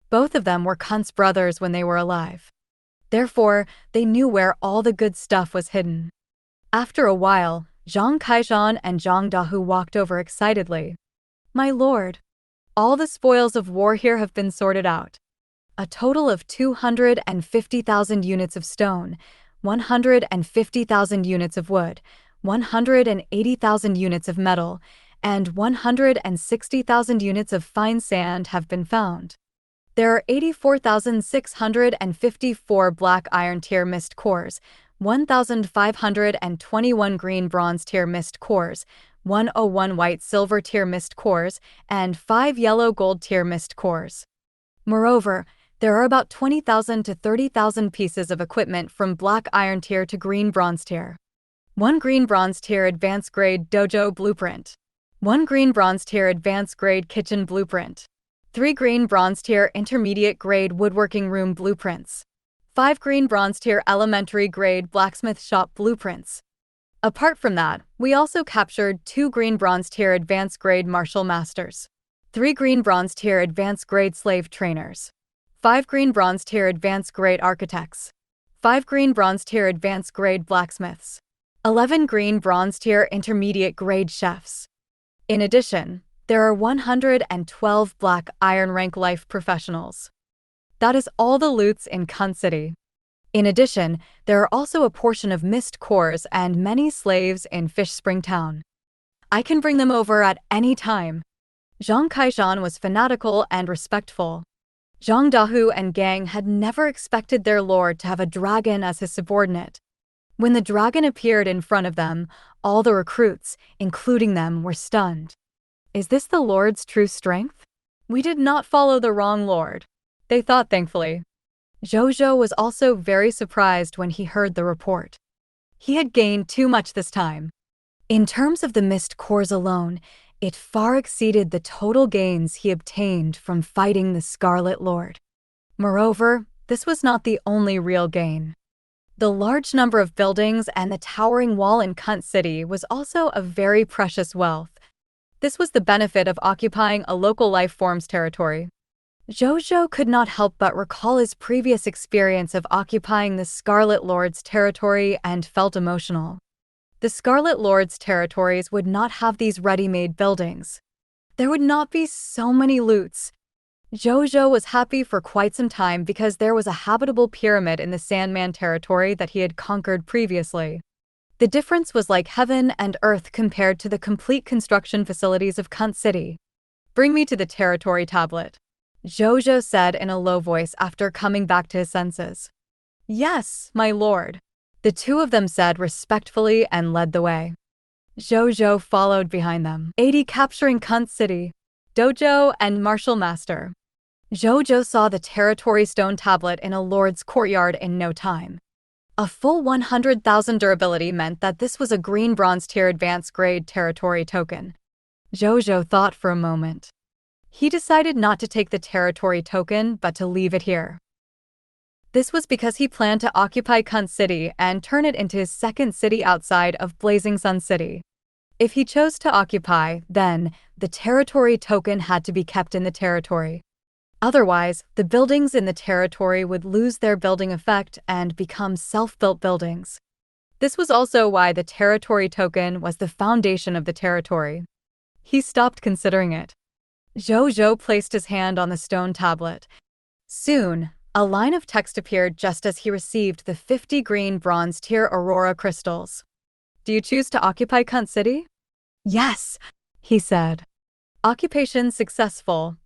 Both of them were Kun's brothers when they were alive. Therefore, they knew where all the good stuff was hidden. After a while, Zhang Kaishan and Zhang Dahu walked over excitedly. My lord, all the spoils of war here have been sorted out. A total of 250,000 units of stone, 150,000 units of wood, 180,000 units of metal, and 160,000 units of fine sand have been found. There are 84,654 black iron tier mist cores, 1,521 green bronze tier mist cores, 101 white silver tier mist cores, and 5 yellow gold tier mist cores. Moreover, there are about 20,000 to 30,000 pieces of equipment from black iron tier to green bronze tier. 1 green bronze tier advanced grade dojo blueprint. 1 green bronze tier advanced grade kitchen blueprint. 3 green bronze tier intermediate grade woodworking room blueprints. 5 green bronze tier elementary grade blacksmith shop blueprints. Apart from that, we also captured 2 green bronze tier advanced grade martial masters. 3 green bronze tier advanced grade slave trainers. 5 green bronze tier advanced grade architects. 5 green bronze tier advanced grade blacksmiths. 11 green bronze tier intermediate grade chefs. In addition, there are 112 black iron rank life professionals. That is all the loots in Kun City. In addition, there are also a portion of mist cores and many slaves in Fish Spring Town. I can bring them over at any time. Zhang Kaishan was fanatical and respectful. Zhang Dahu and gang had never expected their lord to have a dragon as his subordinate. When the dragon appeared in front of them, all the recruits, including them, were stunned. Is this the lord's true strength? We did not follow the wrong lord, they thought thankfully. Zhou Zhou was also very surprised when he heard the report. He had gained too much this time. In terms of the mist cores alone, it far exceeded the total gains he obtained from fighting the Scarlet Lord. Moreover, this was not the only real gain. The large number of buildings and the towering wall in Kun City was also a very precious wealth. This was the benefit of occupying a local life form's territory. Zhou Zhou could not help but recall his previous experience of occupying the Scarlet Lord's territory and felt emotional. The Scarlet Lord's territories would not have these ready-made buildings. There would not be so many loots. Zhou Zhou was happy for quite some time because there was a habitable pyramid in the Sandman territory that he had conquered previously. The difference was like heaven and earth compared to the complete construction facilities of Kun City. Bring me to the territory tablet, Zhou Zhou said in a low voice after coming back to his senses. Yes, my lord, the two of them said respectfully and led the way. Zhou Zhou followed behind them. 80 capturing Kun City, dojo and martial master. Zhou Zhou saw the territory stone tablet in a lord's courtyard in no time. A full 100,000 durability meant that this was a green bronze tier advanced grade territory token. Zhou Zhou thought for a moment. He decided not to take the territory token but to leave it here. This was because he planned to occupy Kun City and turn it into his second city outside of Blazing Sun City. If he chose to occupy, then the territory token had to be kept in the territory. Otherwise, the buildings in the territory would lose their building effect and become self-built buildings. This was also why the territory token was the foundation of the territory. He stopped considering it. Zhou Zhou placed his hand on the stone tablet. Soon, a line of text appeared just as he received the 50 green bronze tier aurora crystals. Do you choose to occupy Kun City? Yes, he said. Occupation successful.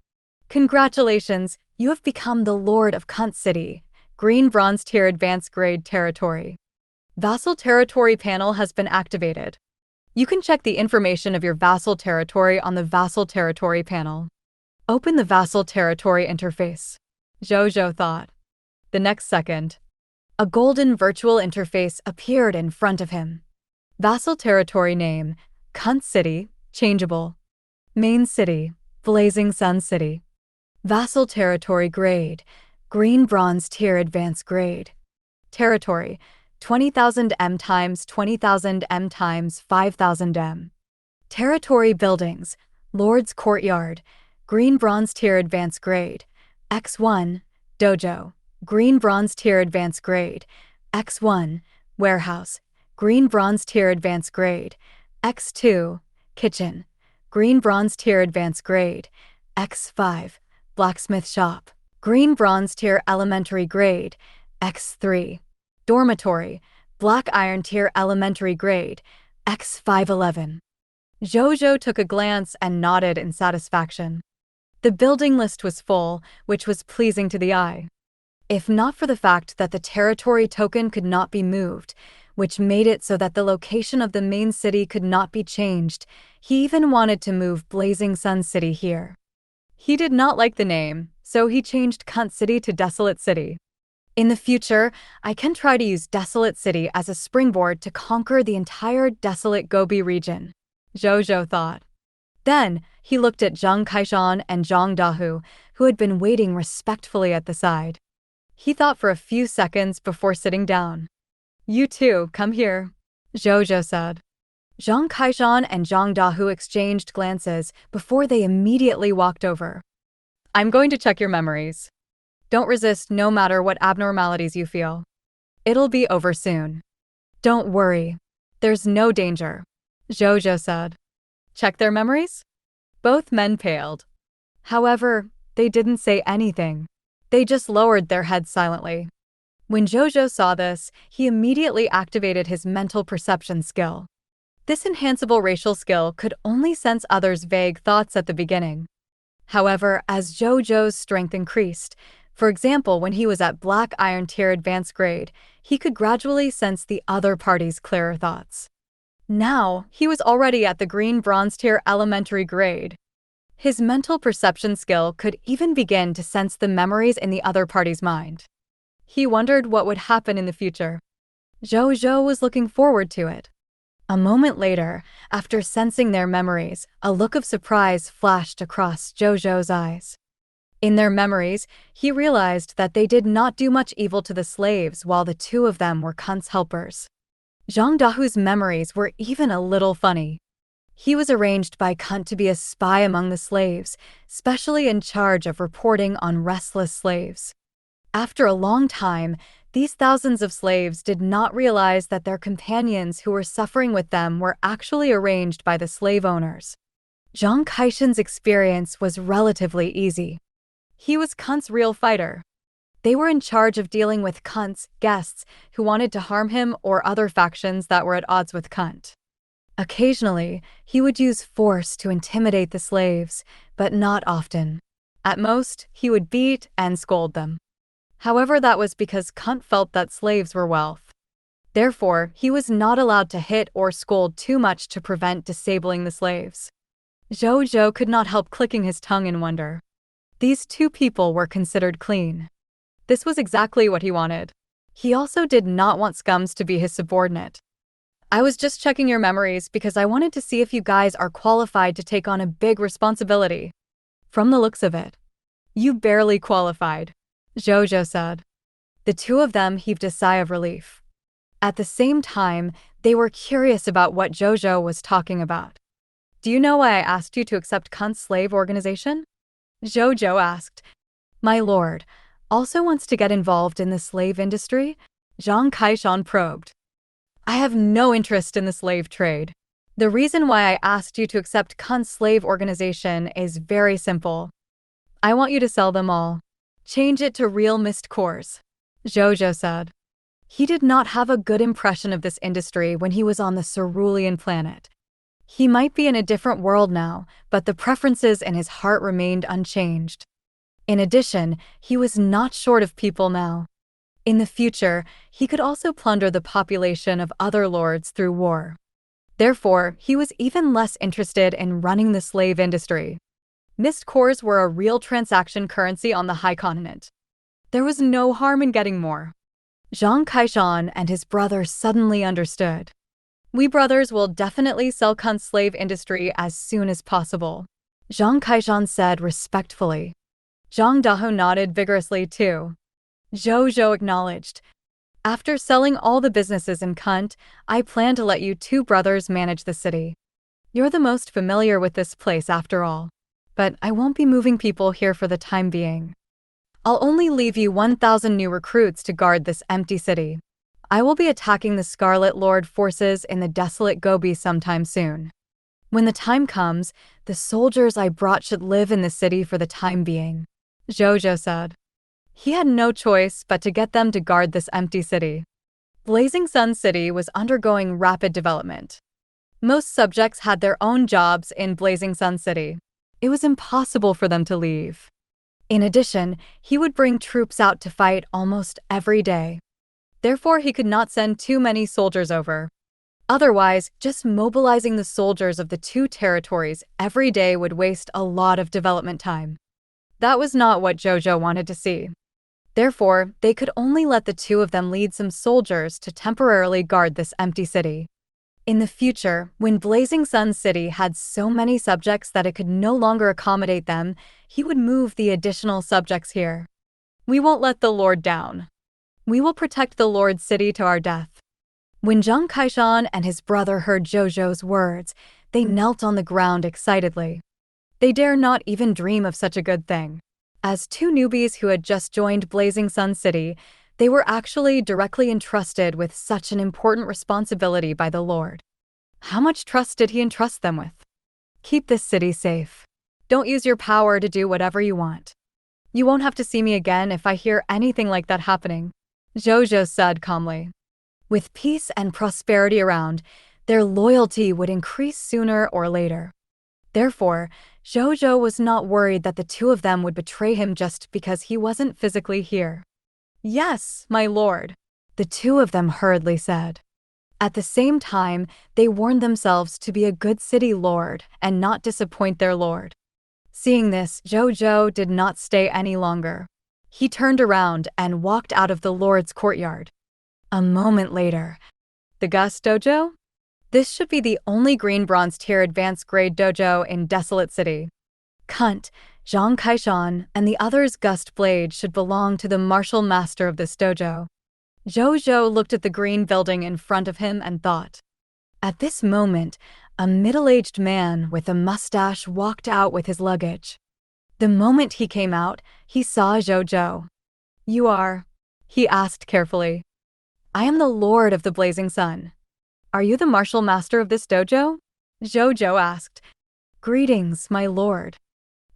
Congratulations, you have become the Lord of Kun City, green bronze tier advanced grade territory. Vassal territory panel has been activated. You can check the information of your vassal territory on the vassal territory panel. Open the vassal territory interface, Zhou Zhou thought. The next second, a golden virtual interface appeared in front of him. Vassal territory name, Kun City, changeable. Main city, Blazing Sun City. Vassal territory grade, green bronze tier advanced grade. Territory, 20,000 m times 20,000 m times 5,000 m. Territory buildings, Lord's Courtyard, green bronze tier advanced grade. X1, dojo, green bronze tier advanced grade. X1, warehouse, green bronze tier advanced grade. X2, kitchen, Green Bronze Tier Advanced Grade, X5, Blacksmith Shop. Green Bronze Tier Elementary Grade, X3. Dormitory, Black Iron Tier Elementary Grade, X511. Zhou Zhou took a glance and nodded in satisfaction. The building list was full, which was pleasing to the eye. If not for the fact that the territory token could not be moved, which made it so that the location of the main city could not be changed, he even wanted to move Blazing Sun City here. He did not like the name, so he changed Cunt City to Desolate City. In the future, I can try to use Desolate City as a springboard to conquer the entire desolate Gobi region, Zhou Zhou thought. Then, he looked at Zhang Kaishan and Zhang Dahu, who had been waiting respectfully at the side. He thought for a few seconds before sitting down. You two, come here, Zhou Zhou said. Zhang Kaishan and Zhang Dahu exchanged glances before they immediately walked over. I'm going to check your memories. Don't resist no matter what abnormalities you feel. It'll be over soon. Don't worry. There's no danger, Zhou Zhou said. Check their memories? Both men paled. However, they didn't say anything. They just lowered their heads silently. When Zhou Zhou saw this, he immediately activated his mental perception skill. This enhanceable racial skill could only sense others' vague thoughts at the beginning. However, as Zhou Zhou's strength increased, for example when he was at Black Iron Tier Advanced Grade, he could gradually sense the other party's clearer thoughts. Now, he was already at the Green Bronze Tier Elementary Grade. His mental perception skill could even begin to sense the memories in the other party's mind. He wondered what would happen in the future. Zhou Zhou was looking forward to it. A moment later, after sensing their memories, a look of surprise flashed across Zhou Zhou's eyes. In their memories, he realized that they did not do much evil to the slaves while the two of them were Kunt's helpers. Zhang Dahu's memories were even a little funny. He was arranged by Kunt to be a spy among the slaves, specially in charge of reporting on restless slaves. After a long time, these thousands of slaves did not realize that their companions who were suffering with them were actually arranged by the slave owners. Zhang Kaishan's experience was relatively easy. He was Kunt's real fighter. They were in charge of dealing with Kunt's guests who wanted to harm him or other factions that were at odds with Kunt. Occasionally, he would use force to intimidate the slaves, but not often. At most, he would beat and scold them. However, that was because Kunt felt that slaves were wealth. Therefore, he was not allowed to hit or scold too much to prevent disabling the slaves. Zhou Zhou could not help clicking his tongue in wonder. These two people were considered clean. This was exactly what he wanted. He also did not want scums to be his subordinate. I was just checking your memories because I wanted to see if you guys are qualified to take on a big responsibility. From the looks of it, you barely qualified, Zhou Zhou said. The two of them heaved a sigh of relief. At the same time, they were curious about what Zhou Zhou was talking about. Do you know why I asked you to accept Kunt's slave organization? Zhou Zhou asked. My lord, also wants to get involved in the slave industry? Zhang Kaishan probed. I have no interest in the slave trade. The reason why I asked you to accept Kunt's slave organization is very simple. I want you to sell them all. Change it to real mist cores, Zhou Zhou said. He did not have a good impression of this industry when he was on the Cerulean planet. He might be in a different world now, but the preferences in his heart remained unchanged. In addition, he was not short of people now. In the future, he could also plunder the population of other lords through war. Therefore, he was even less interested in running the slave industry. Mist cores were a real transaction currency on the High Continent. There was no harm in getting more. Zhang Kaishan and his brother suddenly understood. We brothers will definitely sell Kunt's slave industry as soon as possible, Zhang Kaishan said respectfully. Zhang Dahu nodded vigorously too. Zhou Zhou acknowledged. After selling all the businesses in Kunt, I plan to let you two brothers manage the city. You're the most familiar with this place after all. But I won't be moving people here for the time being. I'll only leave you 1,000 new recruits to guard this empty city. I will be attacking the Scarlet Lord forces in the desolate Gobi sometime soon. When the time comes, the soldiers I brought should live in the city for the time being, Zhou Zhou said. He had no choice but to get them to guard this empty city. Blazing Sun City was undergoing rapid development. Most subjects had their own jobs in Blazing Sun City. It was impossible for them to leave. In addition, he would bring troops out to fight almost every day. Therefore, he could not send too many soldiers over. Otherwise, just mobilizing the soldiers of the two territories every day would waste a lot of development time. That was not what Zhou Zhou wanted to see. Therefore, they could only let the two of them lead some soldiers to temporarily guard this empty city. In the future, when Blazing Sun City had so many subjects that it could no longer accommodate them, he would move the additional subjects here. We won't let the Lord down. We will protect the Lord's city to our death. When Zhang Kaishan and his brother heard Zhou Zhou's words, they knelt on the ground excitedly. They dare not even dream of such a good thing. As two newbies who had just joined Blazing Sun City, they were actually directly entrusted with such an important responsibility by the Lord. How much trust did he entrust them with? Keep this city safe. Don't use your power to do whatever you want. You won't have to see me again if I hear anything like that happening, Zhou Zhou said calmly. With peace and prosperity around, their loyalty would increase sooner or later. Therefore, Zhou Zhou was not worried that the two of them would betray him just because he wasn't physically here. Yes, my lord, the two of them hurriedly said. At the same time, they warned themselves to be a good city lord and not disappoint their lord. Seeing this, Zhou Zhou did not stay any longer. He turned around and walked out of the lord's courtyard. A moment later, the Gust Dojo? This should be the only green bronze tier advanced grade dojo in Desolate City. Kunt, Zhang Kaishan, and the others' Gust Blade should belong to the martial master of this dojo. Zhou Zhou looked at the green building in front of him and thought. At this moment, a middle-aged man with a mustache walked out with his luggage. The moment he came out, he saw Zhou Zhou. You are? He asked carefully. I am the Lord of the Blazing Sun. Are you the martial master of this dojo? Zhou Zhou asked. Greetings, my lord.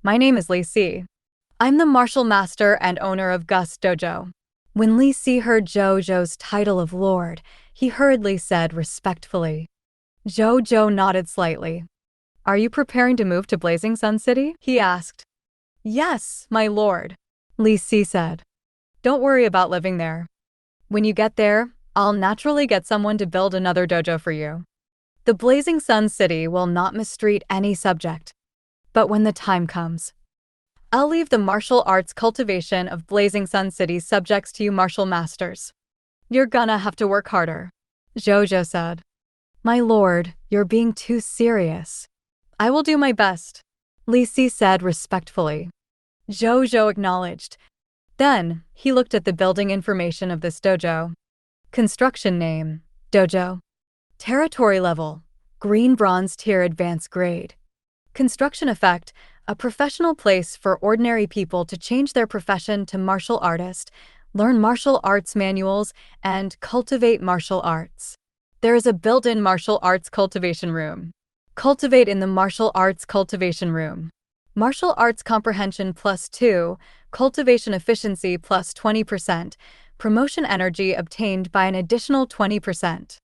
My name is Li Si. I'm the martial master and owner of Gust Dojo. When Li Si heard Zhou Zhou's title of lord, he hurriedly said respectfully. Zhou Zhou nodded slightly. Are you preparing to move to Blazing Sun City? He asked. Yes, my lord, Li Si said. Don't worry about living there. When you get there, I'll naturally get someone to build another dojo for you. The Blazing Sun City will not mistreat any subject. But when the time comes, I'll leave the martial arts cultivation of Blazing Sun City's subjects to you martial masters. You're gonna have to work harder, Zhou Zhou said. My lord, you're being too serious. I will do my best, Li Si said respectfully. Zhou Zhou acknowledged. Then, he looked at the building information of this dojo. Construction name, dojo. Territory level, green bronze tier advanced grade. Construction effect, a professional place for ordinary people to change their profession to martial artist, learn martial arts manuals, and cultivate martial arts. There is a built-in martial arts cultivation room. Cultivate in the martial arts cultivation room. Martial arts comprehension +2, cultivation efficiency +20%, promotion energy obtained by an additional 20%.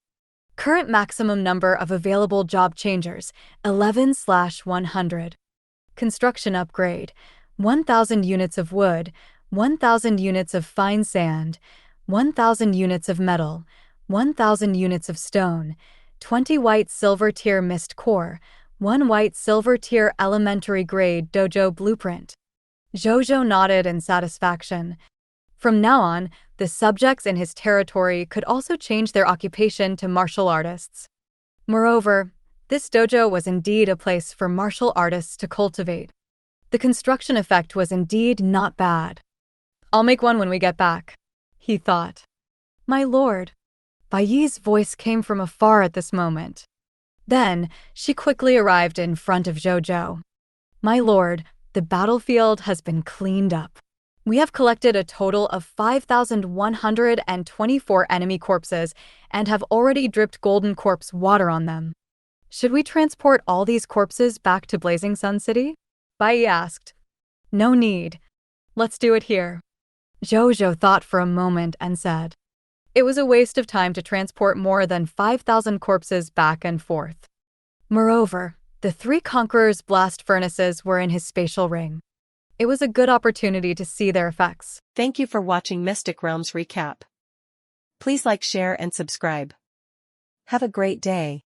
Current maximum number of available job changers, 11/100. Construction upgrade, 1,000 units of wood, 1,000 units of fine sand, 1,000 units of metal, 1,000 units of stone, 20 white silver tier mist core, 1 white silver tier elementary grade dojo blueprint. Zhou Zhou nodded in satisfaction. From now on, the subjects in his territory could also change their occupation to martial artists. Moreover, this dojo was indeed a place for martial artists to cultivate. The construction effect was indeed not bad. I'll make one when we get back, he thought. My lord. Bai Yi's voice came from afar at this moment. Then, she quickly arrived in front of Zhou Zhou. My lord, the battlefield has been cleaned up. We have collected a total of 5,124 enemy corpses and have already dripped golden corpse water on them. Should we transport all these corpses back to Blazing Sun City? Bai asked. No need. Let's do it here. Zhou Zhou thought for a moment and said. It was a waste of time to transport more than 5,000 corpses back and forth. Moreover, the 3 conquerors' blast furnaces were in his spatial ring. It was a good opportunity to see their effects. Thank you for watching Mystic Realms Recap. Please like, share, and subscribe. Have a great day.